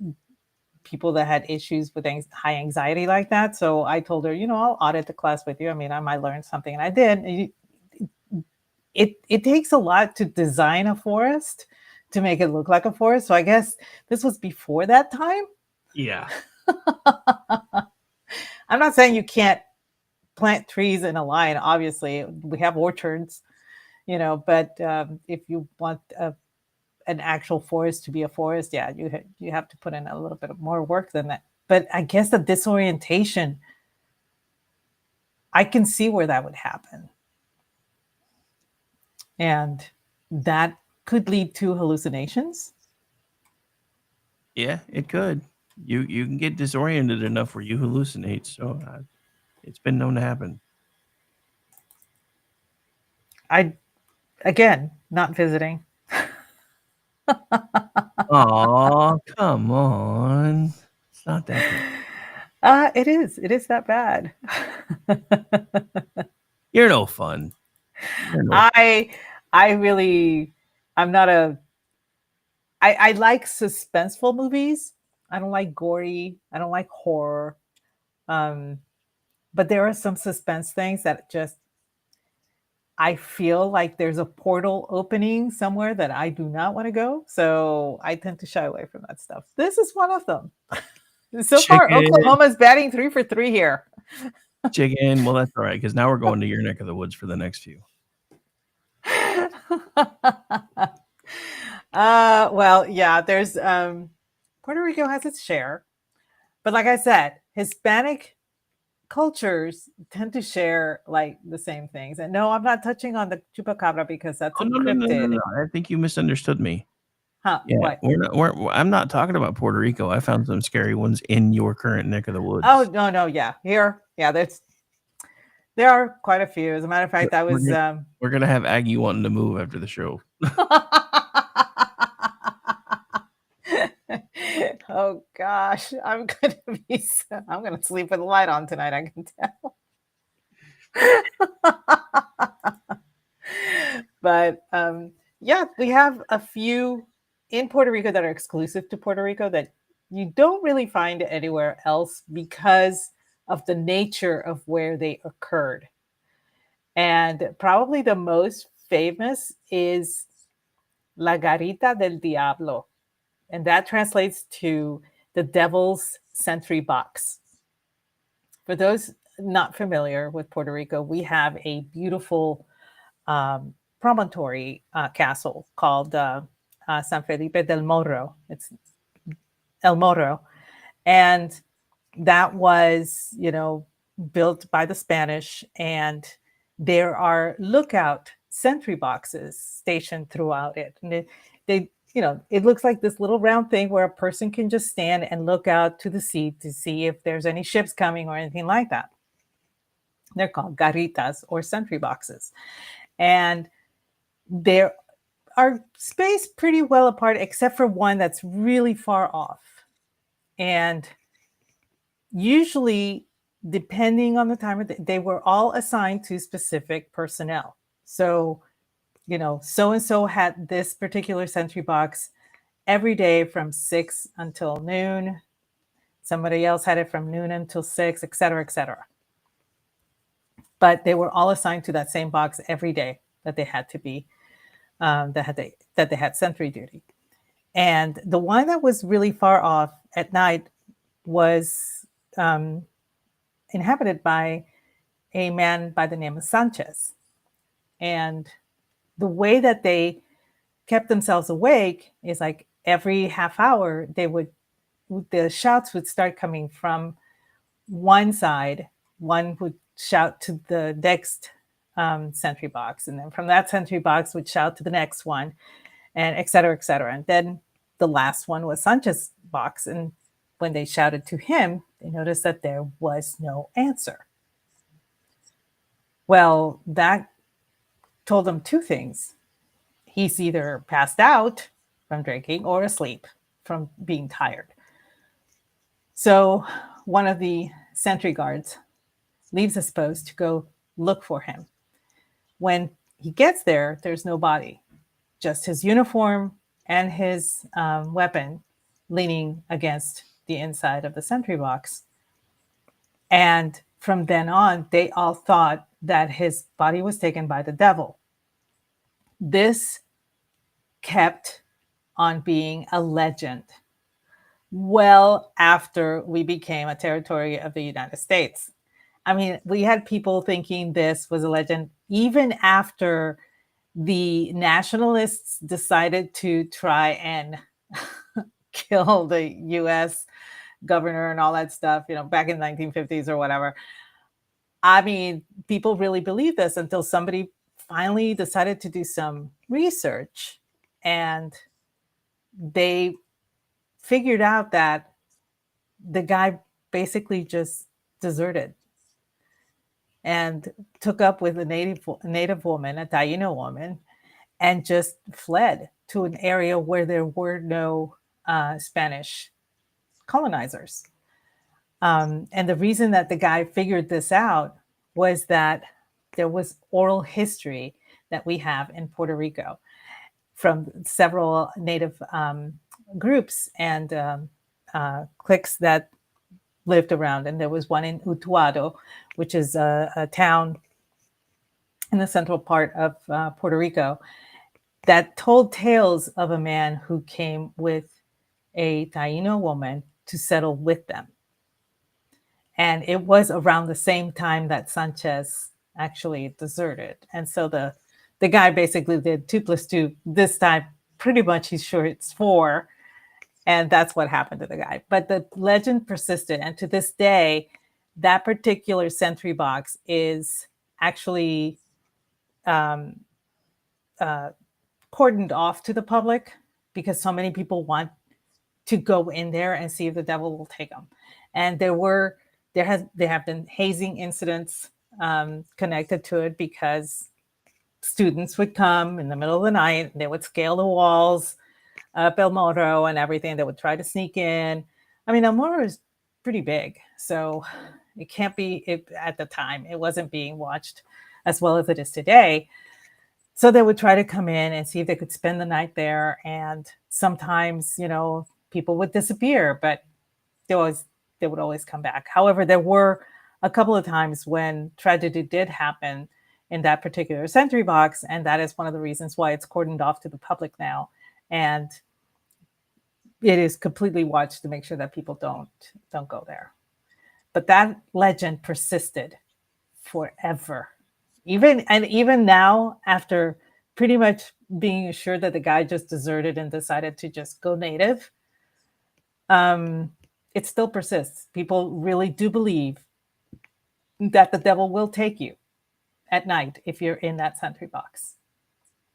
[SPEAKER 6] people that had issues with high anxiety like that. So I told her, I'll audit the class with you. I mean, I might learn something, and I did. It takes a lot to design a forest to make it look like a forest. So I guess this was before that time.
[SPEAKER 1] Yeah.
[SPEAKER 6] I'm not saying you can't plant trees in a line. Obviously, we have orchards, but if you want an actual forest to be a forest, yeah, you have to put in a little bit of more work than that. But I guess the disorientation, I can see where that would happen. And that could lead to hallucinations.
[SPEAKER 1] Yeah, it could. You can get disoriented enough where you hallucinate. So it's been known to happen.
[SPEAKER 6] Again, not visiting.
[SPEAKER 1] Oh, come on. It's not that bad.
[SPEAKER 6] It is. It is that bad.
[SPEAKER 1] You're no fun. You're no
[SPEAKER 6] I really, I'm not a. I like suspenseful movies. I don't like gory. I don't like horror. But there are some suspense things that just I feel like there's a portal opening somewhere that I do not want to go. So I tend to shy away from that stuff. This is one of them. So far,
[SPEAKER 1] chicken.
[SPEAKER 6] Oklahoma's batting 3 for 3 here.
[SPEAKER 1] Chicken. Well, that's all right because now we're going to your neck of the woods for the next few.
[SPEAKER 6] Well, yeah, there's Puerto Rico has its share. But like I said, Hispanic cultures tend to share like the same things. And no, I'm not touching on the chupacabra because that's
[SPEAKER 1] Oh, no.
[SPEAKER 6] encrypted.
[SPEAKER 1] I think you misunderstood me.
[SPEAKER 6] Huh?
[SPEAKER 1] Yeah,
[SPEAKER 6] What?
[SPEAKER 1] I'm not talking about Puerto Rico. I found some scary ones in your current neck of the woods.
[SPEAKER 6] Oh no, yeah, here, yeah, there are quite a few. As a matter of fact, I was
[SPEAKER 1] We're gonna have Aggie wanting to move after the show.
[SPEAKER 6] Oh gosh, I'm gonna sleep with the light on tonight. I can tell. But yeah, we have a few in Puerto Rico that are exclusive to Puerto Rico that you don't really find anywhere else because of the nature of where they occurred. And probably the most famous is La Garita del Diablo. And that translates to the devil's sentry box. For those not familiar with Puerto Rico, we have a beautiful promontory castle called San Felipe del Morro. It's El Morro. And that was, built by the Spanish. And there are lookout sentry boxes stationed throughout it. And they it looks like this little round thing where a person can just stand and look out to the sea to see if there's any ships coming or anything like that. They're called garitas or sentry boxes. And they are spaced pretty well apart, except for one that's really far off. And usually, depending on the time of they were all assigned to specific personnel. So, so-and-so had this particular sentry box every day from 6 until noon. Somebody else had it from noon until 6, et cetera, et cetera. But they were all assigned to that same box every day that they had to be, that they had sentry duty. And the one that was really far off at night was inhabited by a man by the name of Sanchez. And the way that they kept themselves awake is like every half hour, the shouts would start coming from one side. One would shout to the next sentry box. And then from that sentry box would shout to the next one, and et cetera, et cetera. And then the last one was Sanchez's box. And when they shouted to him, they noticed that there was no answer. Well, that told them two things. He's either passed out from drinking or asleep from being tired. So one of the sentry guards leaves his post to go look for him. When he gets there, there's no body, just his uniform and his weapon leaning against the inside of the sentry box. And from then on, they all thought that his body was taken by the devil. This kept on being a legend well after we became a territory of the United States. I mean, we had people thinking this was a legend even after the nationalists decided to try and kill the U.S. governor and all that stuff, back in the 1950s or whatever. I mean, people really believed this until somebody finally decided to do some research, and they figured out that the guy basically just deserted and took up with a native woman, a Taino woman, and just fled to an area where there were no Spanish colonizers. And the reason that the guy figured this out was that there was oral history that we have in Puerto Rico from several native groups and cliques that lived around. And there was one in Utuado, which is a town in the central part of Puerto Rico, that told tales of a man who came with a Taino woman to settle with them. And it was around the same time that Sanchez actually deserted. And so the guy basically did 2 + 2. This time, pretty much he's sure it's 4. And that's what happened to the guy. But the legend persisted. And to this day, that particular sentry box is actually cordoned off to the public because so many people want to go in there and see if the devil will take them. And there have been hazing incidents connected to it because students would come in the middle of the night, they would scale the walls up El Morro and everything. They would try to sneak in. I mean, El Morro is pretty big, so it can't be, at the time, it wasn't being watched as well as it is today. So they would try to come in and see if they could spend the night there. And sometimes, people would disappear, but they would always come back. However, there were a couple of times when tragedy did happen in that particular sentry box, and that is one of the reasons why it's cordoned off to the public now. And it is completely watched to make sure that people don't go there. But that legend persisted forever. Even now, after pretty much being assured that the guy just deserted and decided to just go native, it still persists. People really do believe that the devil will take you at night if you're in that sentry box.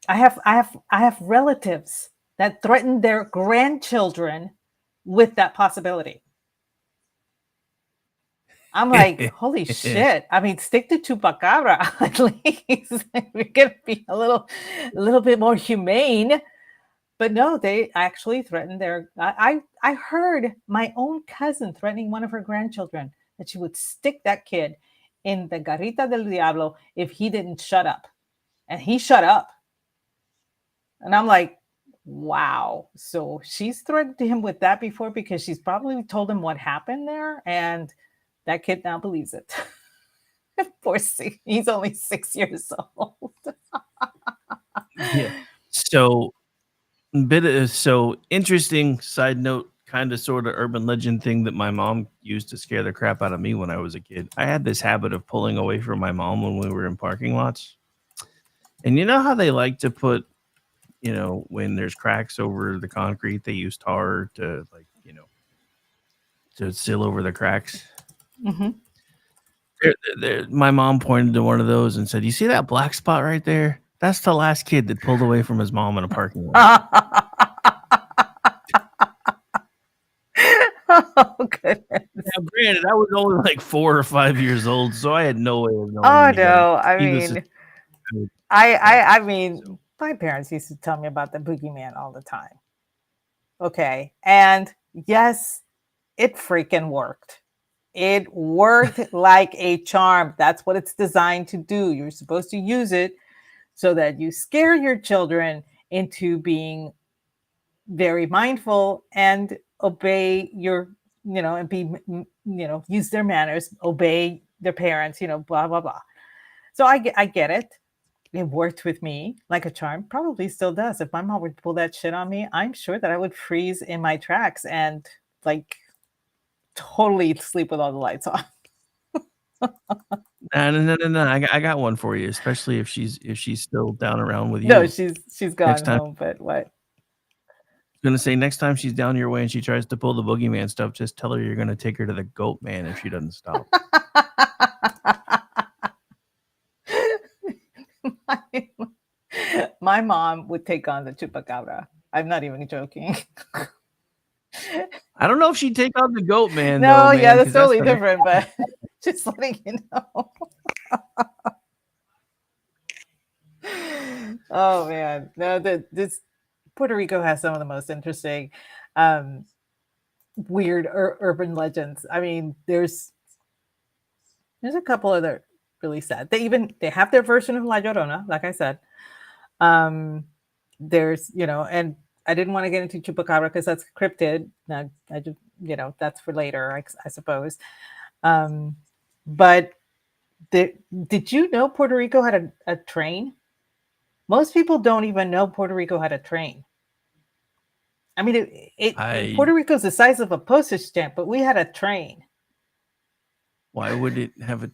[SPEAKER 6] I have relatives that threaten their grandchildren with that possibility. I'm like, holy shit. I mean, stick to Chupacabra at least. We're gonna be a little bit more humane. But no, they actually threatened their I heard my own cousin threatening one of her grandchildren that she would stick that kid in the Garita del Diablo if he didn't shut up. And he shut up. And I'm like, wow. So she's threatened him with that before because she's probably told him what happened there. And that kid now believes it. Poor he's only 6 years old.
[SPEAKER 1] Yeah. So interesting side note, kind of sort of urban legend thing that my mom used to scare the crap out of me when I was a kid. I had this habit of pulling away from my mom when we were in parking lots. And you know how they like to put, when there's cracks over the concrete, they use tar to to seal over the cracks.
[SPEAKER 6] Mm-hmm.
[SPEAKER 1] My mom pointed to one of those and said, "You see that black spot right there? That's the last kid that pulled away from his mom in a parking lot."
[SPEAKER 6] Oh, goodness.
[SPEAKER 1] Now, granted, I was only like 4 or 5 years old, so I had no way of knowing.
[SPEAKER 6] Oh no! I mean, my parents used to tell me about the boogeyman all the time. Okay, and yes, it freaking worked. It worked like a charm. That's what it's designed to do. You're supposed to use it so that you scare your children into being very mindful and obey and be, use their manners, obey their parents, blah, blah, blah. So I get it. It worked with me like a charm. Probably still does. If my mom would pull that shit on me, I'm sure that I would freeze in my tracks and totally sleep with all the lights on.
[SPEAKER 1] No. I got one for you, especially if she's still down around with you.
[SPEAKER 6] No, she's gone home. But what?
[SPEAKER 1] I was gonna say, next time she's down your way and she tries to pull the boogeyman stuff, just tell her you're gonna take her to the goat man if she doesn't stop.
[SPEAKER 6] My mom would take on the chupacabra. I'm not even joking.
[SPEAKER 1] I don't know if she'd take on the goat man,
[SPEAKER 6] No,
[SPEAKER 1] though, man.
[SPEAKER 6] yeah, that's
[SPEAKER 1] 'cause
[SPEAKER 6] totally
[SPEAKER 1] the-
[SPEAKER 6] different, but just letting you know. Oh man, no, this Puerto Rico has some of the most interesting, um, weird urban legends. I mean, there's a couple of that really sad. They have their version of La Llorona, like I said. Um, there's and I didn't want to get into Chupacabra because that's cryptid. I just that's for later, I suppose. Um, but did you know Puerto Rico had a train? Most people don't even know Puerto Rico had a train. I mean, Puerto Rico's the size of a postage stamp, but we had a train.
[SPEAKER 1] Why would it have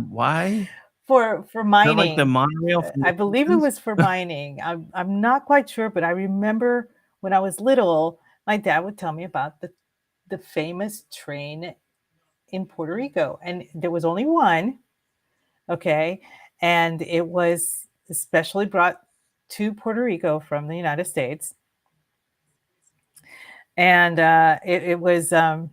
[SPEAKER 1] why?
[SPEAKER 6] For mining.
[SPEAKER 1] Like the monorail?
[SPEAKER 6] I believe it was for mining. I'm not quite sure, but I remember when I was little, my dad would tell me about the famous train in Puerto Rico, and there was only one. Okay, and it was especially brought to Puerto Rico from the United States, and it was a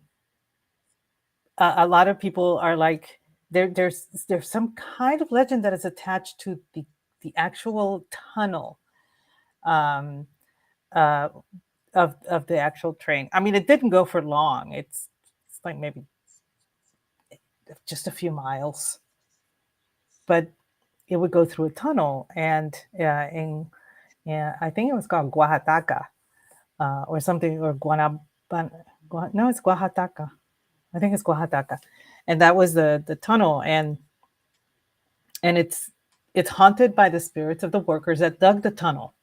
[SPEAKER 6] lot of people are like there's some kind of legend that is attached to the actual tunnel of the actual train. I mean, it didn't go for long. It's like maybe just a few miles, but it would go through a tunnel, and I think it was called Oaxaca or something, or no, it's Oaxaca. I think it's Oaxaca, and that was the tunnel, and it's haunted by the spirits of the workers that dug the tunnel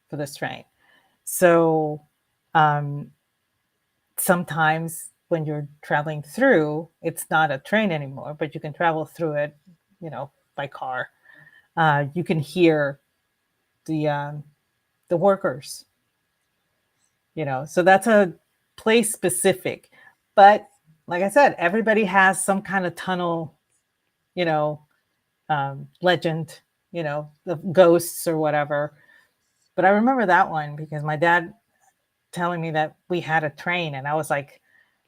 [SPEAKER 6] for this train. So sometimes when you're traveling through, it's not a train anymore, but you can travel through it, by car. You can hear the workers, so that's a place specific. But like I said, everybody has some kind of tunnel, legend, the ghosts or whatever. But I remember that one because my dad telling me that we had a train, and I was like,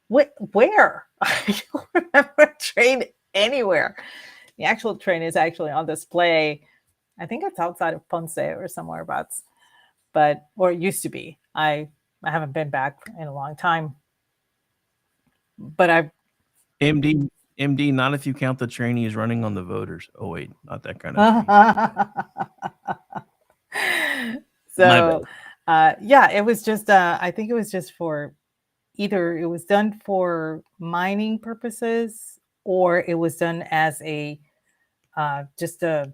[SPEAKER 6] where? I don't remember a train anywhere. The actual train is actually on display. I think it's outside of Ponce or somewhere abouts, or it used to be. I haven't been back in a long time, but I've
[SPEAKER 1] MD, not if you count the train he's running on the voters. Oh wait, not that kind of train.
[SPEAKER 6] So yeah, it was just I think it was just for either it was done for mining purposes, or it was done as a just a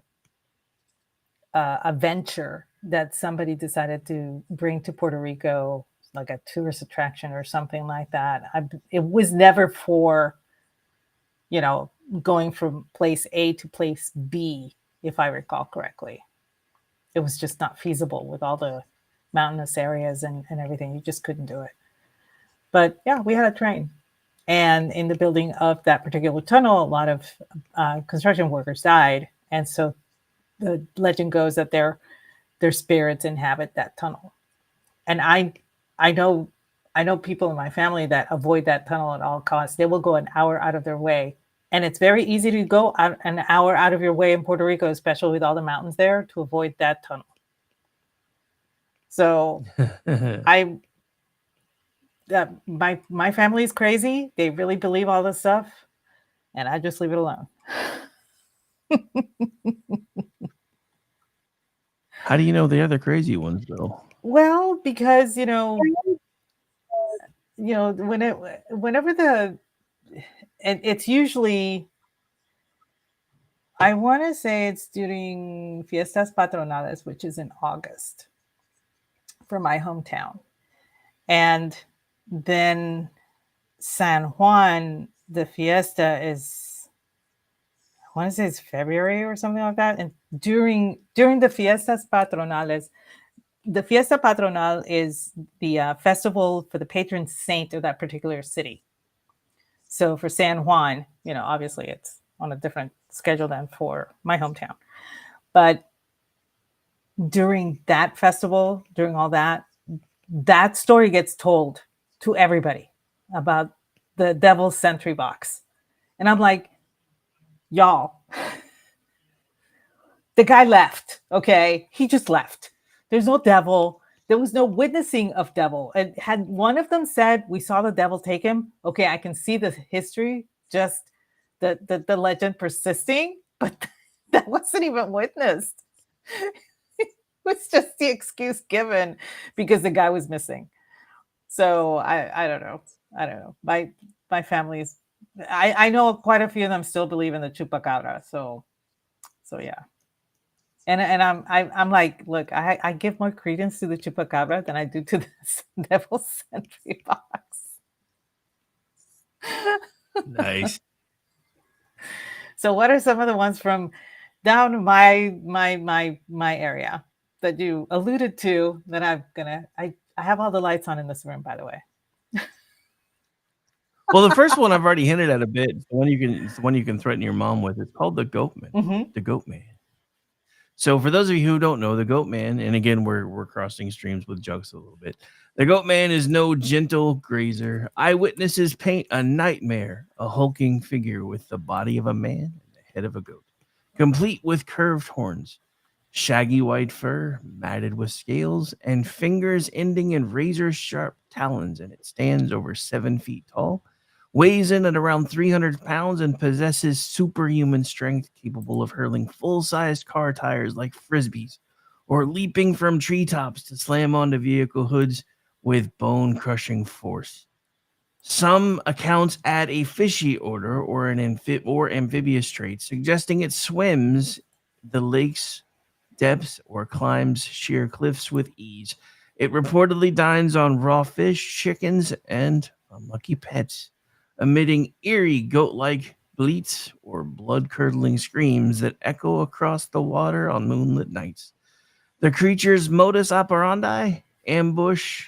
[SPEAKER 6] venture that somebody decided to bring to Puerto Rico, like a tourist attraction or something like that. It was never for, going from place A to place B, if I recall correctly. It was just not feasible with all the mountainous areas and everything. You just couldn't do it. But yeah, we had a train. And in the building of that particular tunnel, a lot of construction workers died. And so the legend goes that their spirits inhabit that tunnel. And I know people in my family that avoid that tunnel at all costs. They will go an hour out of their way. And it's very easy to go an hour out of your way in Puerto Rico, especially with all the mountains there, to avoid that tunnel. So my family is crazy. They really believe all this stuff, and I just leave it alone.
[SPEAKER 1] How do you know the other crazy ones, though?
[SPEAKER 6] Well, because whenever and it's usually, I want to say it's during Fiestas Patronales, which is in August for my hometown. And then San Juan, the fiesta is, I want to say it's February or something like that. And during the Fiestas Patronales, the Fiesta Patronal is the festival for the patron saint of that particular city. So for San Juan, obviously it's on a different schedule than for my hometown. But during that festival, during all that, that story gets told to everybody about the Devil's Sentry box. And I'm like, y'all, the guy left. Okay. He just left. There's no devil. There was no witnessing of devil. And had one of them said, we saw the devil take him, okay, I can see the history, just the legend persisting, but that wasn't even witnessed. It was just the excuse given because the guy was missing. So I don't know. I don't know. My family's, I know quite a few of them still believe in the chupacabra. So yeah. And I'm like, look, I give more credence to the chupacabra than I do to this Devil's Sentry box.
[SPEAKER 1] Nice.
[SPEAKER 6] So what are some of the ones from down my area that you alluded to that I have all the lights on in this room, by the way.
[SPEAKER 1] Well, the first one I've already hinted at a bit. It's the one you can threaten your mom with. It's called the Goatman.
[SPEAKER 6] Mm-hmm.
[SPEAKER 1] The Goatman. So for those of you who don't know, the Goatman, and again we're crossing streams with jokes a little bit. The Goatman is no gentle grazer. Eyewitnesses paint a nightmare, a hulking figure with the body of a man and the head of a goat, complete with curved horns, shaggy white fur, matted with scales, and fingers ending in razor-sharp talons, and it stands over 7 feet tall, weighs in at around 300 pounds, and possesses superhuman strength capable of hurling full-sized car tires like frisbees, or leaping from treetops to slam onto vehicle hoods with bone-crushing force. Some accounts add a fishy odor or an amphibious trait, suggesting it swims the lake's depths or climbs sheer cliffs with ease. It reportedly dines on raw fish, chickens, and unlucky pets, emitting eerie goat-like bleats or blood-curdling screams that echo across the water on moonlit nights. The creature's modus operandi: ambush,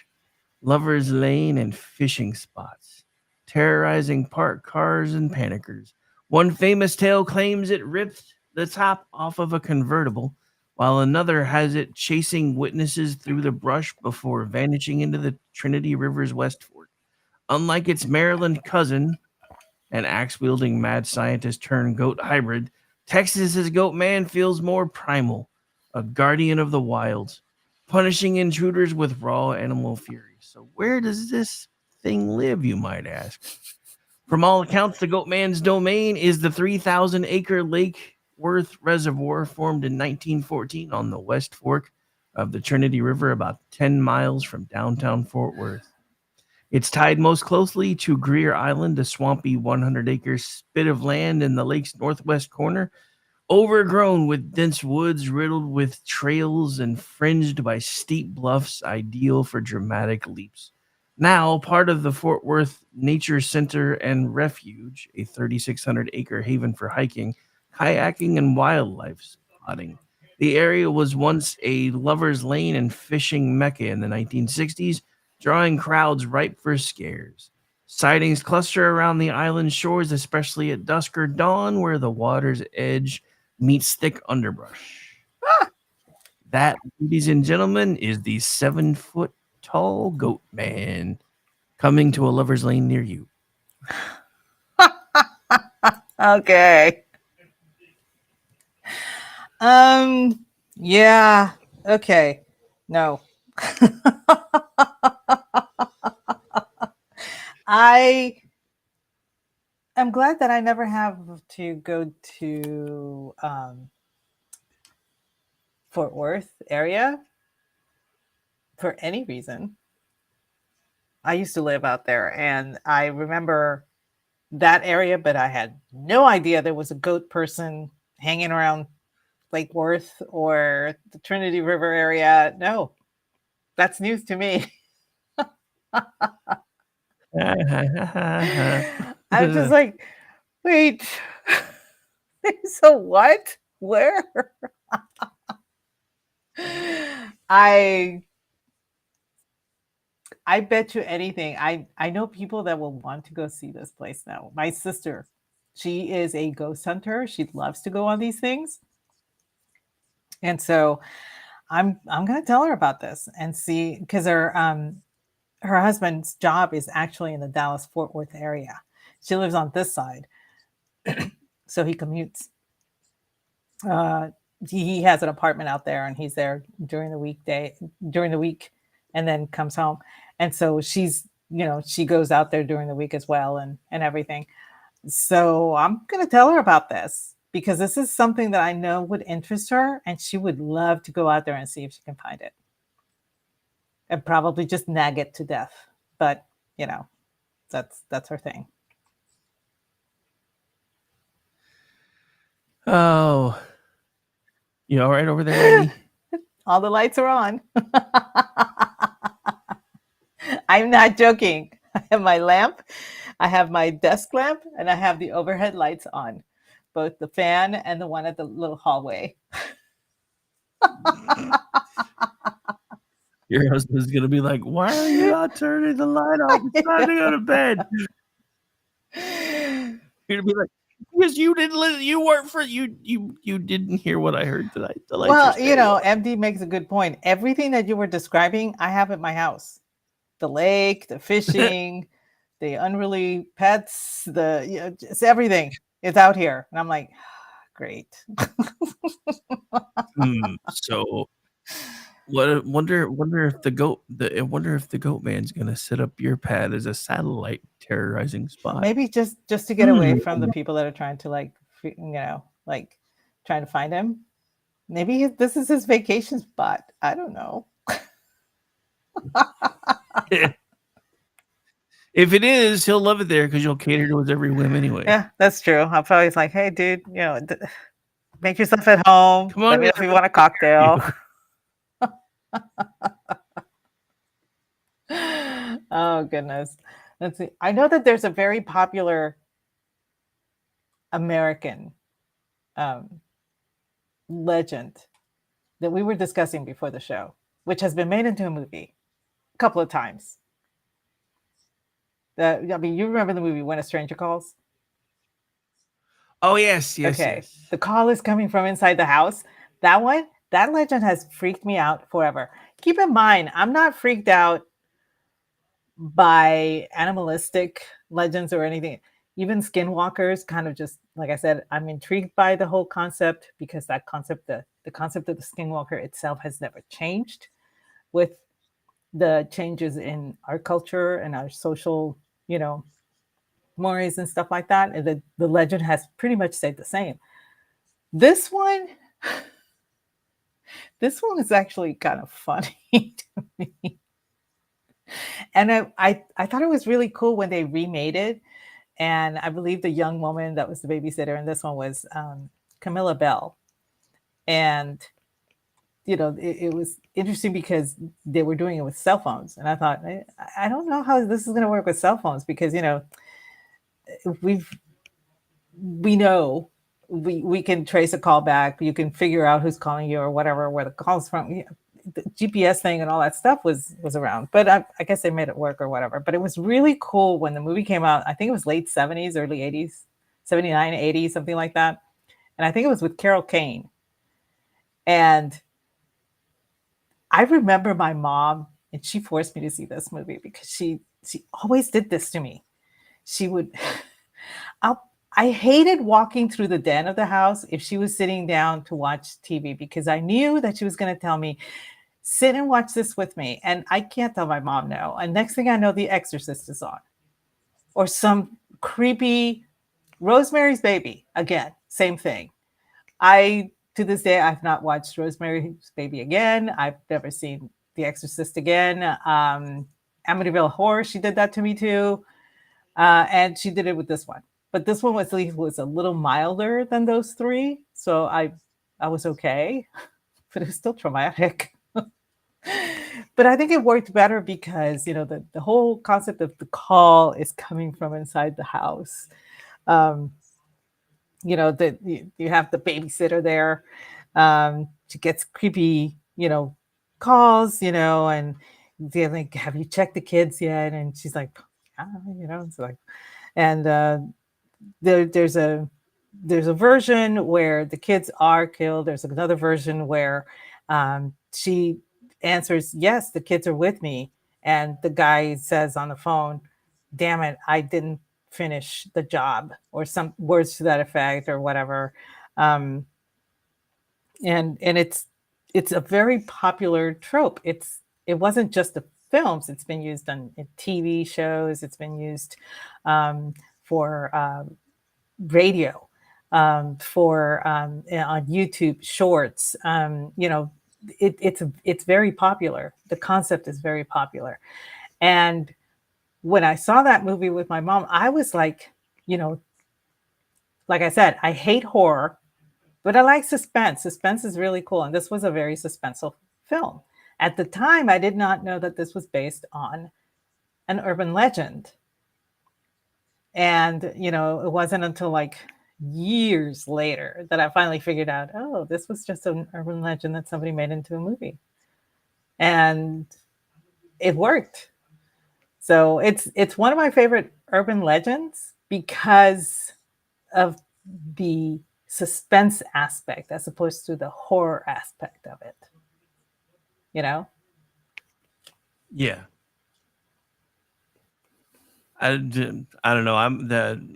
[SPEAKER 1] lovers' lane, and fishing spots, terrorizing parked cars and panickers. One famous tale claims it ripped the top off of a convertible, while another has it chasing witnesses through the brush before vanishing into the Trinity River's West Fork. Unlike its Maryland cousin, an axe-wielding mad scientist turned goat hybrid, Texas's Goatman feels more primal, a guardian of the wilds, punishing intruders with raw animal fury. So where does this thing live, you might ask? From all accounts, the Goatman's domain is the 3,000-acre Lake Worth Reservoir, formed in 1914 on the West Fork of the Trinity River, about 10 miles from downtown Fort Worth. It's tied most closely to Greer Island, a swampy 100-acre spit of land in the lake's northwest corner, overgrown with dense woods riddled with trails and fringed by steep bluffs, ideal for dramatic leaps. Now part of the Fort Worth Nature Center and Refuge, a 3,600-acre haven for hiking, kayaking, and wildlife spotting. The area was once a lover's lane and fishing mecca in the 1960s, drawing crowds ripe for scares. Sightings cluster around the island shores, especially at dusk or dawn, where the water's edge meets thick underbrush. That, ladies and gentlemen, is the 7-foot-tall Goatman, coming to a lover's lane near you.
[SPEAKER 6] Okay. Yeah. Okay. No. I am glad that I never have to go to Fort Worth area for any reason. I used to live out there, and I remember that area, but I had no idea there was a goat person hanging around Lake Worth or the Trinity River area. No, that's news to me. I'm just like, wait, so what? Where? I bet you anything. I know people that will want to go see this place now. My sister, she is a ghost hunter. She loves to go on these things. And so I'm gonna tell her about this and see, because her husband's job is actually in the Dallas-Fort Worth area. She lives on this side, so he commutes. He has an apartment out there, and he's there during the week, and then comes home. And so she's, she goes out there during the week as well, and everything. So I'm going to tell her about this because this is something that I know would interest her, and she would love to go out there and see if she can find it. And probably just nag it to death. But, that's her thing.
[SPEAKER 1] Oh, you all right over there, Annie?
[SPEAKER 6] All the lights are on. I'm not joking. I have my lamp, I have my desk lamp, and I have the overhead lights on, both the fan and the one at the little hallway.
[SPEAKER 1] Your husband's going to be like, why are you not turning the light off? It's time to go to bed. You're going to be like, because you didn't listen. You weren't for you didn't hear what I heard tonight.
[SPEAKER 6] Well, MD makes a good point. Everything that you were describing, I have at my house. The lake, the fishing, the unruly pets, just everything is out here. And I'm like, great.
[SPEAKER 1] So wonder if the goat man's gonna set up your pad as a satellite terrorizing spot.
[SPEAKER 6] Maybe just to get away from the people that are trying to trying to find him. Maybe this is his vacation spot. I don't know.
[SPEAKER 1] If it is, he'll love it there because you'll cater to his every whim anyway.
[SPEAKER 6] Yeah, that's true. I'll probably like, hey, dude, make yourself at home.
[SPEAKER 1] Come on,
[SPEAKER 6] let me know if you want a cocktail. Oh goodness. Let's see. I know that there's a very popular American legend that we were discussing before the show, which has been made into a movie a couple of times. You remember the movie When a Stranger Calls?
[SPEAKER 1] Oh, yes.
[SPEAKER 6] Okay.
[SPEAKER 1] Yes.
[SPEAKER 6] The call is coming from inside the house. That legend has freaked me out forever. Keep in mind, I'm not freaked out by animalistic legends or anything. Even skinwalkers, kind of just, like I said, I'm intrigued by the whole concept because that concept, the concept of the skinwalker itself has never changed with the changes in our culture and our social, mores and stuff like that. And the legend has pretty much stayed the same. This one is actually kind of funny to me. And I thought it was really cool when they remade it. And I believe the young woman that was the babysitter in this one was Camilla Bell. And, it was interesting because they were doing it with cell phones. And I thought, I don't know how this is going to work with cell phones because, we know we can trace a call back. You can figure out who's calling you or whatever, where the call's from. The GPS thing and all that stuff was around, but I guess they made it work or whatever. But it was really cool when the movie came out. I think it was late 70s, early 80s, 79, 80, something like that. And I think it was with Carol Kane. And I remember my mom, and she forced me to see this movie because she always did this to me. She would, I hated walking through the den of the house if she was sitting down to watch TV because I knew that she was going to tell me, sit and watch this with me. And I can't tell my mom no. And next thing I know, The Exorcist is on. Or some creepy Rosemary's Baby. Again, same thing. To this day, I've not watched Rosemary's Baby again. I've never seen The Exorcist again. Amityville Horror, she did that to me too. And she did it with this one. But this one was a little milder than those three. So I was okay, but it was still traumatic. But I think it worked better because, the whole concept of the call is coming from inside the house. You have the babysitter there. She gets creepy, calls, and they're like, have you checked the kids yet? And she's like, it's like, and there's a version where the kids are killed. There's another version where she answers, yes, the kids are with me. and the guy says on the phone, "Damn it, I didn't finish the job," or some words to that effect, or whatever. Um, and it's a very popular trope. It wasn't just the films. It's been used in TV shows. It's been used for radio, for on YouTube Shorts. It's very popular. The concept is very popular. And when I saw that movie with my mom, I was like, like I said, I hate horror, but I like suspense. Suspense is really cool. And this was a very suspenseful film. At the time, I did not know that this was based on an urban legend. And, it wasn't until like years later that I finally figured out, oh, this was just an urban legend that somebody made into a movie. And it worked. So it's one of my favorite urban legends because of the suspense aspect as opposed to the horror aspect of it.
[SPEAKER 1] Yeah. I don't know.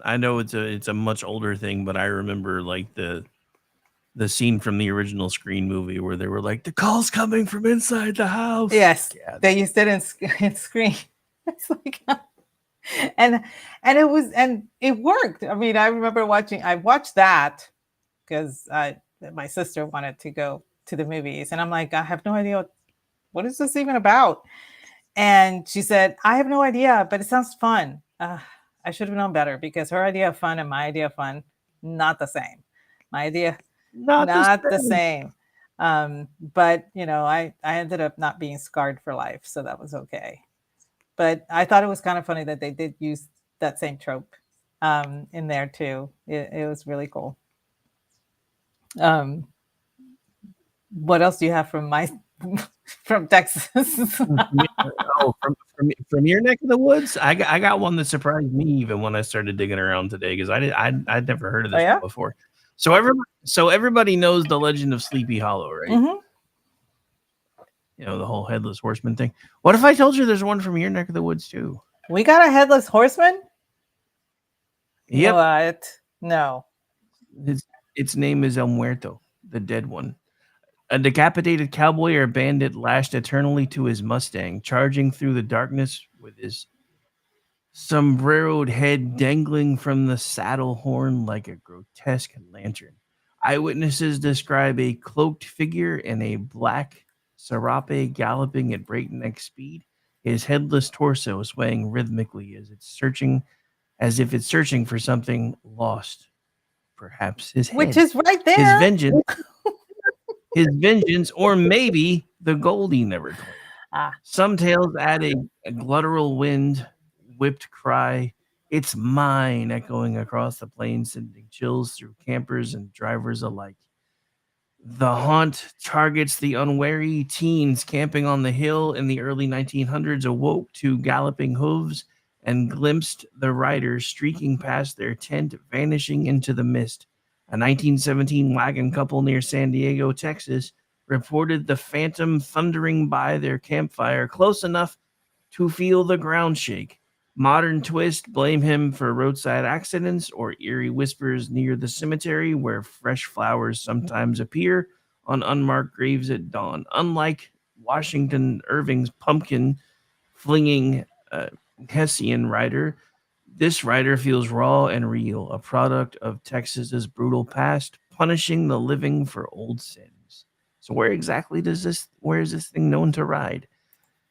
[SPEAKER 1] I know it's a much older thing, but I remember like the scene from the original Scream movie where they were like, the call's coming from inside the house.
[SPEAKER 6] Yes,
[SPEAKER 1] Yeah.
[SPEAKER 6] they used it in Scream. It's like, and it worked. I mean, I remember I watched that because my sister wanted to go to the movies, and I'm like, I have no idea what is this even about. And she said, I have no idea, but it sounds fun. I should have known better, because her idea of fun and my idea of fun, not the same. My idea, not the same. But I ended up not being scarred for life, so that was okay. But I thought it was kind of funny that they did use that same trope in there too. It was really cool. What else do you have from Texas?
[SPEAKER 1] From your neck of the woods, I got one that surprised me even when I started digging around today, because I'd never heard of this one before. So everybody knows the legend of Sleepy Hollow, right?
[SPEAKER 6] Mm-hmm.
[SPEAKER 1] The whole headless horseman thing. What if I told you there's one from your neck of the woods too?
[SPEAKER 6] We got a headless horseman?
[SPEAKER 1] Yep.
[SPEAKER 6] What? No.
[SPEAKER 1] Its name is El Muerto, the dead one. A decapitated cowboy or bandit lashed eternally to his Mustang, charging through the darkness with his sombreroed head dangling from the saddle horn like a grotesque lantern. Eyewitnesses describe a cloaked figure in a black serape galloping at breakneck speed, his headless torso swaying rhythmically as if it's searching for something lost, perhaps his head.
[SPEAKER 6] Which is right there.
[SPEAKER 1] His vengeance, or maybe the gold he never claimed. Some tales add a guttural wind whipped cry, "It's mine," echoing across the plains, sending chills through campers and drivers alike. The haunt targets the unwary teens camping on the hill in the early 1900s, awoke to galloping hooves and glimpsed the riders streaking past their tent, vanishing into the mist. A 1917 wagon couple near San Diego, Texas, reported the phantom thundering by their campfire close enough to feel the ground shake. Modern twist, blame him for roadside accidents or eerie whispers near the cemetery where fresh flowers sometimes appear on unmarked graves at dawn. Unlike Washington Irving's pumpkin flinging Hessian rider, this rider feels raw and real, a product of Texas's brutal past, punishing the living for old sins. So where is this thing known to ride?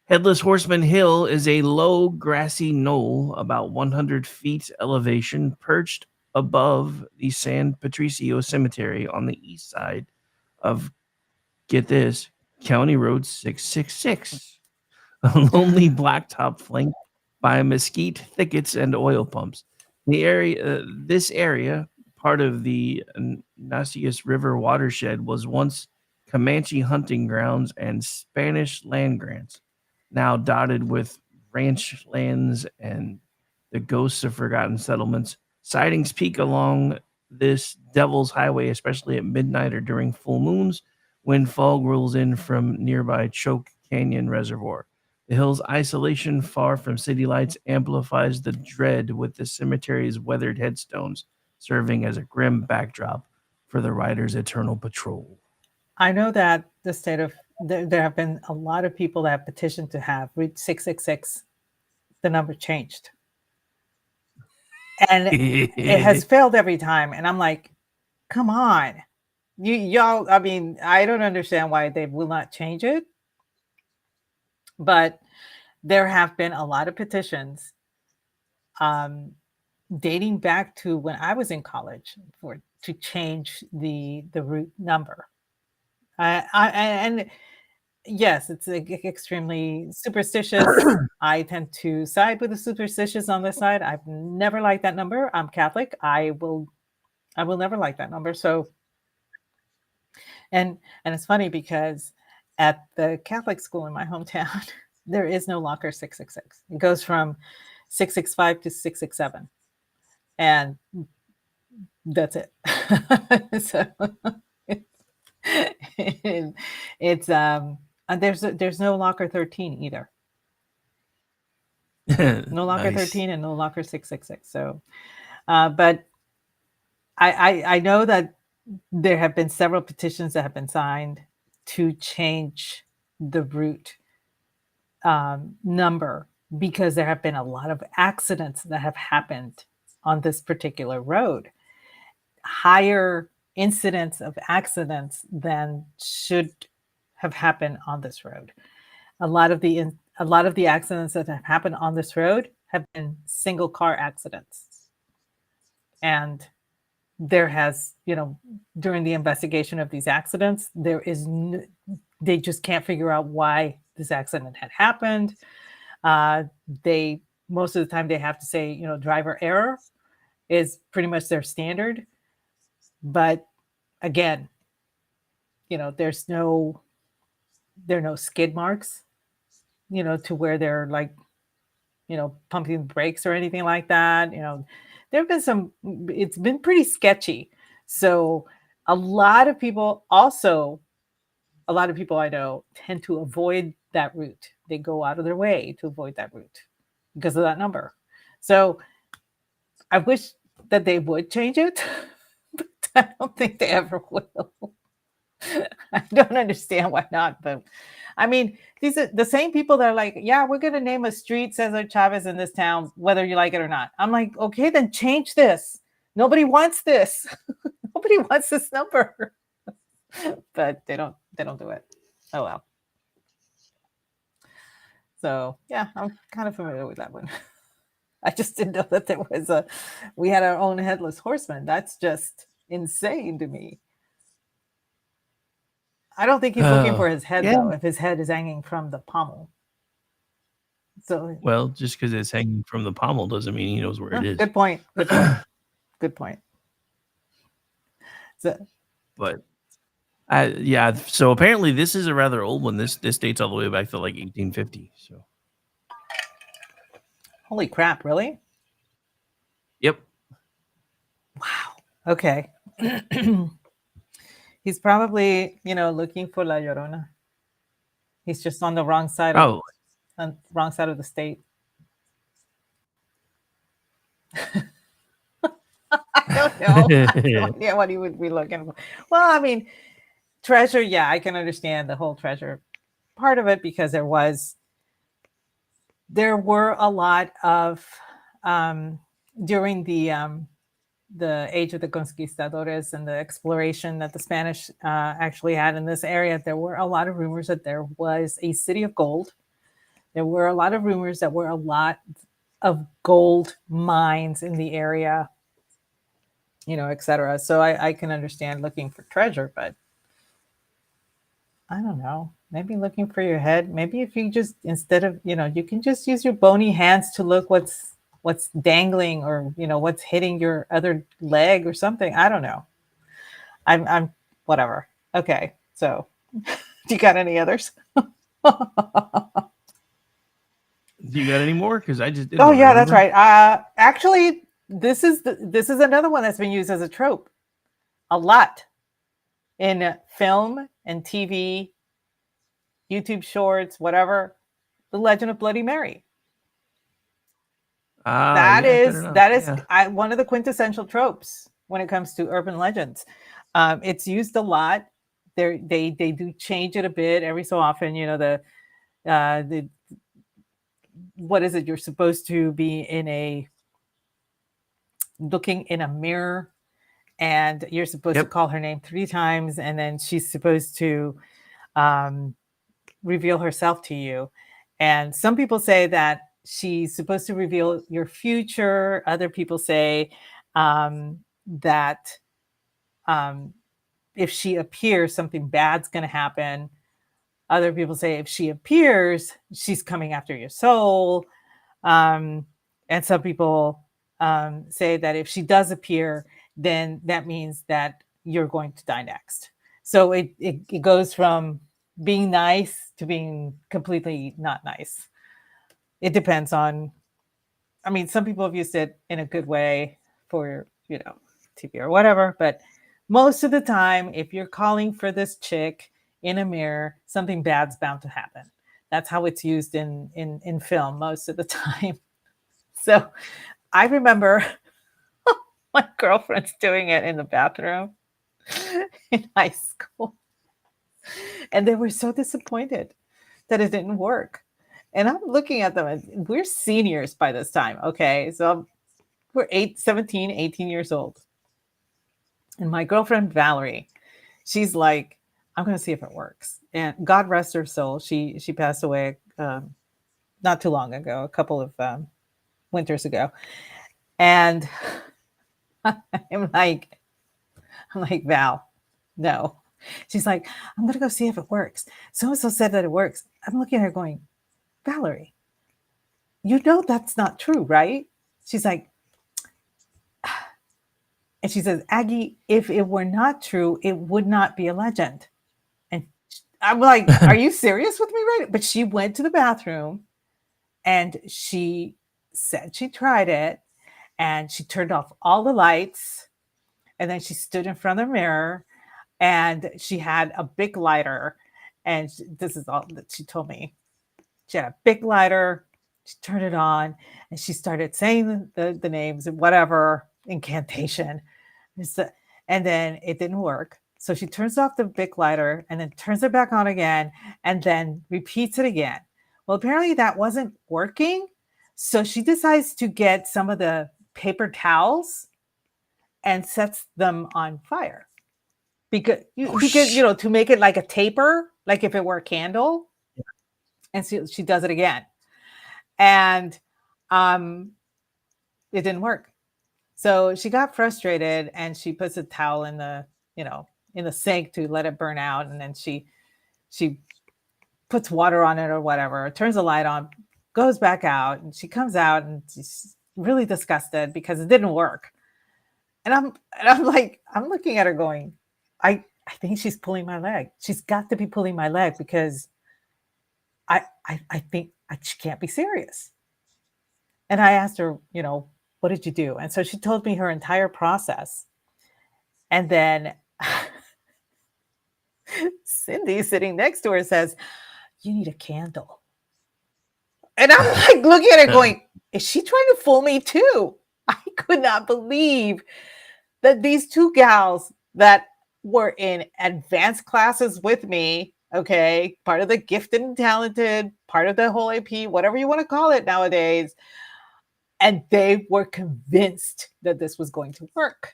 [SPEAKER 1] Headless Horseman Hill is a low, grassy knoll about 100 feet elevation, perched above the San Patricio Cemetery on the east side of, get this, County Road 666. A lonely blacktop flanked by mesquite thickets and oil pumps. This area, part of the Nueces River watershed, was once Comanche hunting grounds and Spanish land grants, now dotted with ranch lands and the ghosts of forgotten settlements. Sightings peak along this Devil's Highway, especially at midnight or during full moons when fog rolls in from nearby Choke Canyon Reservoir. The hill's isolation far from city lights amplifies the dread, with the cemetery's weathered headstones serving as a grim backdrop for the rider's eternal patrol.
[SPEAKER 6] I know that the state of there have been a lot of people that have petitioned to have Route 666, the number changed. And it has failed every time. And I'm like, come on. Y'all, I mean, I don't understand why they will not change it. But there have been a lot of petitions dating back to when I was in college to change the route number. And yes, it's extremely superstitious. I tend to side with the superstitious on this side. I've never liked that number. I'm Catholic. I will never like that number. So, and it's funny because at the Catholic school in my hometown, there is no locker 666. It goes from 665 to 667, and that's it. So it's and there's no locker 13 either. No locker
[SPEAKER 1] Nice.
[SPEAKER 6] 13 and no locker 666. So, but I know that there have been several petitions that have been signed to change the route number because there have been a lot of accidents that have happened on this particular road. Higher incidents of accidents than should have happened on this road. A lot of the accidents that have happened on this road have been single car accidents. And there has, during the investigation of these accidents, they just can't figure out why this accident had happened. Most of the time they have to say, driver error is pretty much their standard. But again, there are no skid marks, to where they're like, pumping brakes or anything like that. There have been it's been pretty sketchy. So a lot of people I know tend to avoid that route. They go out of their way to avoid that route because of that number. So I wish that they would change it, but I don't think they ever will. I don't understand why not, but I mean, these are the same people that are like, yeah, we're going to name a street Cesar Chavez in this town, whether you like it or not. I'm like, okay, then change this. Nobody wants this. Nobody wants this number. But they don't do it. Oh, well. So yeah, I'm kind of familiar with that one. I just didn't know that we had our own headless horseman. That's just insane to me. I don't think he's looking for his head, though, if his head is hanging from the pommel. So,
[SPEAKER 1] well, just because it's hanging from the pommel doesn't mean he knows where it is.
[SPEAKER 6] Good point. Good point. So,
[SPEAKER 1] but yeah, so apparently this is a rather old one. This dates all the way back to like 1850. So,
[SPEAKER 6] holy crap! Really?
[SPEAKER 1] Yep.
[SPEAKER 6] Wow. Okay. He's probably, looking for La Llorona. He's just on the wrong side. On the wrong side of the state. I don't know. I have no idea what he would be looking for. Well, I mean, treasure. Yeah, I can understand the whole treasure part of it because there were a lot of during the age of the conquistadores and the exploration that the Spanish actually had in this area, there were a lot of rumors that there was a city of gold. There were a lot of rumors that were a lot of gold mines in the area, etc. So I can understand looking for treasure, but I don't know. Maybe looking for your head. Maybe if you just, instead of, you can just use your bony hands to look what's dangling or what's hitting your other leg or something. I don't know. I'm whatever. Okay, so do you got any others?
[SPEAKER 1] Do you got any more? Because I just didn't.
[SPEAKER 6] Oh yeah, that's right. Actually, this is another one that's been used as a trope a lot in film and TV, YouTube shorts, whatever. The Legend of Bloody Mary.
[SPEAKER 1] Yeah, good enough.
[SPEAKER 6] That is
[SPEAKER 1] Yeah.
[SPEAKER 6] one of the quintessential tropes when it comes to urban legends. It's used a lot. They do change it a bit every so often. You know, the what is it? You're supposed to be looking in a mirror, and you're supposed to
[SPEAKER 1] Yep.
[SPEAKER 6] call her name 3 times, and then she's supposed to reveal herself to you. And some people say that she's supposed to reveal your future. Other people say that if she appears, something bad's going to happen. Other people say if she appears, she's coming after your soul. And some people say that if she does appear, then that means that you're going to die next. So it goes from being nice to being completely not nice. It depends on, I mean, some people have used it in a good way for, TV or whatever, but most of the time, if you're calling for this chick in a mirror, something bad's bound to happen. That's how it's used in film most of the time. So I remember my girlfriend's doing it in the bathroom in high school. And they were so disappointed that it didn't work. And I'm looking at them, and we're seniors by this time. Okay. So we're 17, 18 years old. And my girlfriend, Valerie, she's like, I'm going to see if it works. And God rest her soul. She passed away not too long ago, a couple of winters ago. And I'm like, Val, no. She's like, I'm going to go see if it works. So-and-so said that it works. I'm looking at her going, Valerie, you know that's not true, right? She's like, and she says, Aggie, if it were not true, it would not be a legend. And I'm like, are you serious with me right? But she went to the bathroom and she said she tried it and she turned off all the lights. And then she stood in front of the mirror and she had a big lighter. And this is all that she told me. She had a big lighter. She turned it on and she started saying the names and whatever incantation. And then it didn't work. So she turns off the big lighter and then turns it back on again and then repeats it again. Well, apparently that wasn't working. So she decides to get some of the paper towels and sets them on fire because to make it like a taper, like if it were a candle. And she does it again. And it didn't work. So she got frustrated and she puts a towel in the sink to let it burn out. And then she puts water on it or whatever, turns the light on, goes back out, and she comes out and she's really disgusted because it didn't work. And I'm like, I'm looking at her going, I think she's pulling my leg. She's got to be pulling my leg because I think she can't be serious. And I asked her, what did you do? And so she told me her entire process. And then Cindy sitting next to her says, you need a candle. And I'm like looking at her going, is she trying to fool me too? I could not believe that these two gals that were in advanced classes with me, okay, part of the gifted and talented, part of the whole AP, whatever you want to call it nowadays, and they were convinced that this was going to work.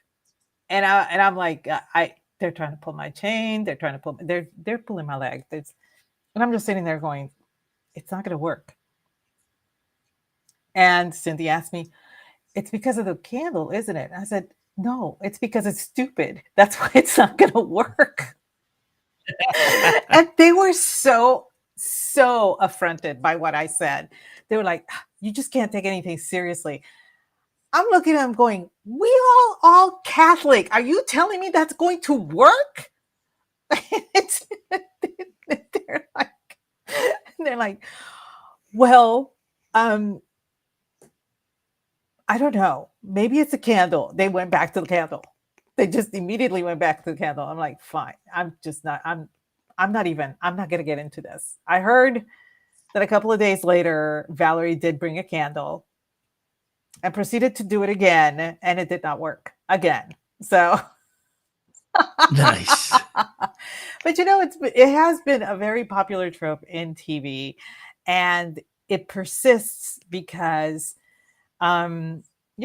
[SPEAKER 6] And I'm like, they're trying to pull my chain, they're pulling my leg. And I'm just sitting there going, it's not going to work. And Cindy asked me, it's because of the candle, isn't it? I said, no, it's because it's stupid. That's why it's not going to work. And they were so affronted by what I said. They were like, you just can't take anything seriously. I'm looking at them going, we all Catholic. Are you telling me that's going to work? They're like, well, I don't know. Maybe it's a candle. They went back to the candle. They just immediately went back to the candle. I'm like, fine. I'm not going to get into this. I heard Then a couple of days later, Valerie did bring a candle and proceeded to do it again, and it did not work again. So
[SPEAKER 1] Nice.
[SPEAKER 6] but it has been a very popular trope in TV, and it persists because a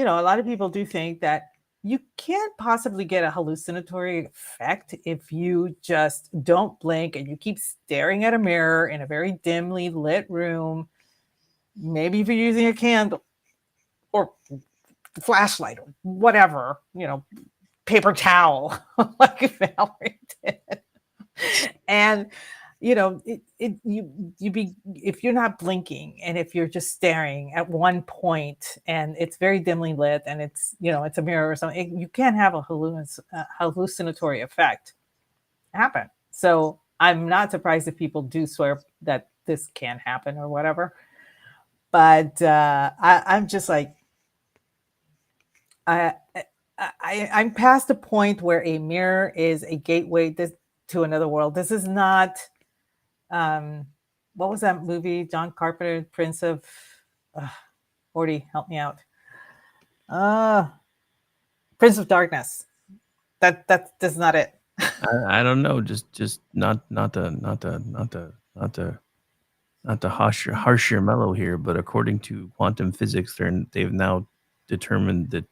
[SPEAKER 6] lot of people do think that you can't possibly get a hallucinatory effect if you just don't blink and you keep staring at a mirror in a very dimly lit room. Maybe if you're using a candle or flashlight or whatever, paper towel like Valerie did. And if you're not blinking and if you're just staring at one point and it's very dimly lit and it's a mirror or something, you can't have a hallucinatory effect happen. So I'm not surprised if people do swear that this can happen or whatever. But I'm just like, I'm past the point where a mirror is a gateway to another world. This is not, what was that movie? John Carpenter, Prince of, Orty, help me out. Prince of Darkness. That's not it.
[SPEAKER 1] I don't know. Just not to harsh your mellow here, but according to quantum physics, they've now determined that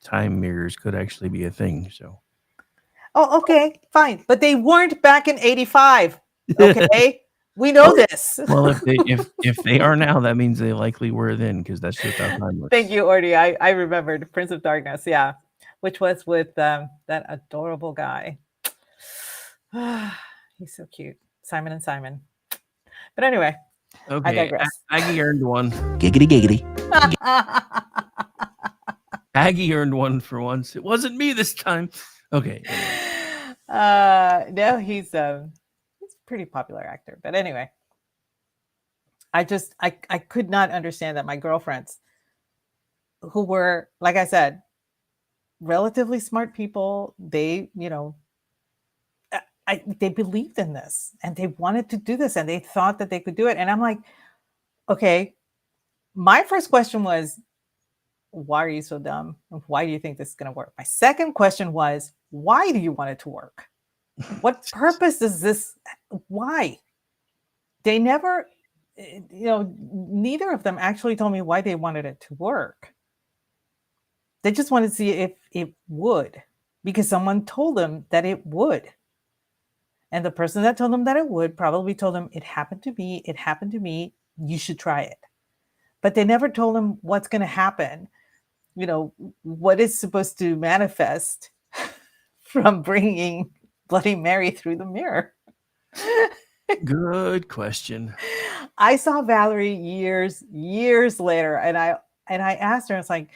[SPEAKER 1] time mirrors could actually be a thing. So.
[SPEAKER 6] Oh, okay, fine, but they weren't back in '85. Okay, we know this.
[SPEAKER 1] Well, if they are now, that means they likely were then, because that's just how time works.
[SPEAKER 6] Thank you, Orty. I remembered Prince of Darkness. Yeah, which was with that adorable guy. He's so cute, Simon and Simon. But anyway,
[SPEAKER 1] okay,
[SPEAKER 6] I digress.
[SPEAKER 1] Aggie earned one.
[SPEAKER 7] Giggity giggity.
[SPEAKER 1] Aggie earned one for once. It wasn't me this time. Okay.
[SPEAKER 6] No, he's a pretty popular actor. But anyway, I could not understand that my girlfriends, who were, like I said, relatively smart people, they believed in this and they wanted to do this and they thought that they could do it. And I'm like, okay, my first question was, why are you so dumb? Why do you think this is going to work? My second question was, why do you want it to work? What purpose is this? Why? They never, neither of them actually told me why they wanted it to work. They just wanted to see if it would, because someone told them that it would. And the person that told them that it would probably told them, it happened to me, you should try it. But they never told them what's going to happen. What is supposed to manifest from bringing Bloody Mary through the mirror?
[SPEAKER 1] Good question.
[SPEAKER 6] I saw Valerie years later, and I asked her, it's like,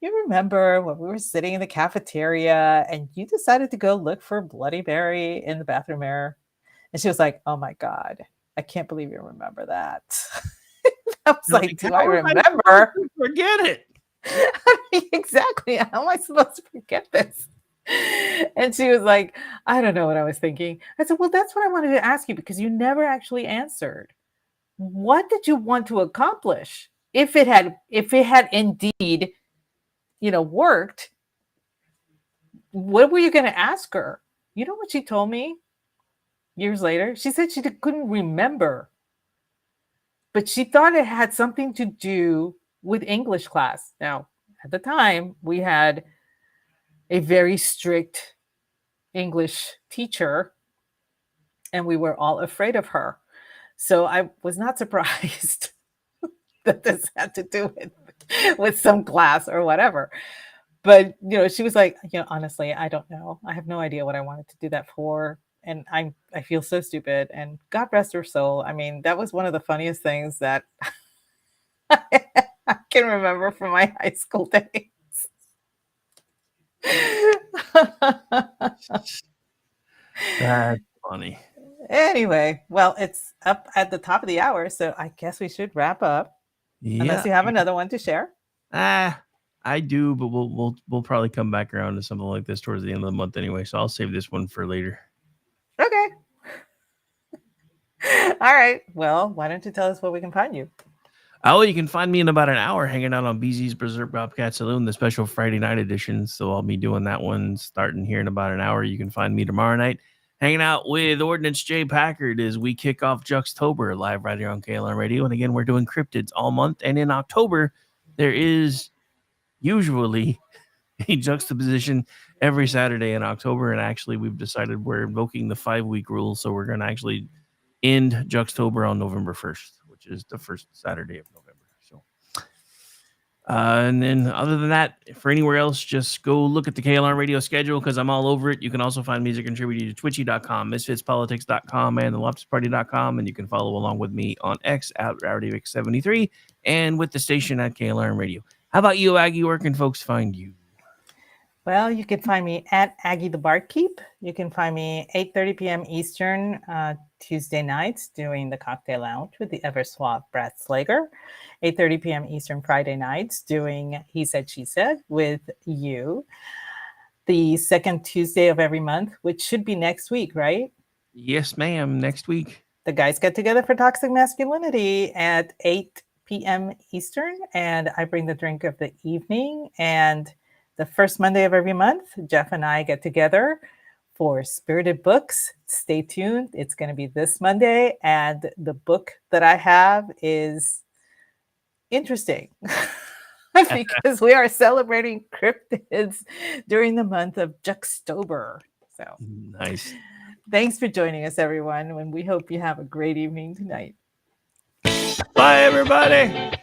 [SPEAKER 6] you remember when we were sitting in the cafeteria and you decided to go look for Bloody Mary in the bathroom mirror? And she was like, oh my God, I can't believe you remember that. I was like, do I remember?
[SPEAKER 1] Forget it.
[SPEAKER 6] Exactly. How am I supposed to forget this? And she was like, I don't know what I was thinking. I said, well, that's what I wanted to ask you, because you never actually answered. What did you want to accomplish? If it had indeed, worked, what were you going to ask her? You know what she told me years later? She said she couldn't remember, but she thought it had something to do with English class. Now, at the time, we had a very strict English teacher, and we were all afraid of her. So I was not surprised that this had to do with some class or whatever. But, she was like, honestly, I don't know. I have no idea what I wanted to do that for. And I feel so stupid. And God rest her soul. I mean, that was one of the funniest things that I can remember from my high school days.
[SPEAKER 1] That's funny.
[SPEAKER 6] Anyway, well, it's up at the top of the hour, so I guess we should wrap up.
[SPEAKER 1] Yeah.
[SPEAKER 6] Unless you have another one to share.
[SPEAKER 1] I do, but we'll probably come back around to something like this towards the end of the month anyway. So I'll save this one for later.
[SPEAKER 6] Okay. All right. Well, why don't you tell us where we can find you?
[SPEAKER 1] Oh, you can find me in about an hour hanging out on BZ's Berserk Bobcat Saloon, the special Friday night edition. So I'll be doing that one starting here in about an hour. You can find me tomorrow night hanging out with Ordnance J. Packard as we kick off Juxtober live right here on KLR Radio. And again, we're doing cryptids all month. And in October, there is usually a juxtaposition every Saturday in October. And actually, we've decided we're invoking the 5-week rule. So we're going to actually end Juxtober on November 1st, which is the first Saturday of November. So, and then other than that, for anywhere else, just go look at the KLR Radio schedule because I'm all over it. You can also find music contributed to twitchy.com, misfitspolitics.com, and the lobsterparty.com. And you can follow along with me on X at RowdyVix73 and with the station at KLR Radio. How about you, Aggie? Where can folks find you?
[SPEAKER 6] Well, you can find me at Aggie the Barkeep. You can find me 8:30 p.m. Eastern Tuesday nights doing the Cocktail Lounge with the ever suave Brad Slager. 8:30 p.m. Eastern Friday nights doing He Said, She Said with you. The second Tuesday of every month, which should be next week, right?
[SPEAKER 1] Yes, ma'am. Next week.
[SPEAKER 6] The guys get together for Toxic Masculinity at 8 p.m. Eastern, and I bring the drink of the evening. And the first Monday of every month, Jeff and I get together for Spirited Books. Stay tuned. It's going to be this Monday. And the book that I have is interesting because we are celebrating cryptids during the month of Juxtober. So
[SPEAKER 1] nice.
[SPEAKER 6] Thanks for joining us, everyone. And we hope you have a great evening tonight.
[SPEAKER 1] Bye, everybody.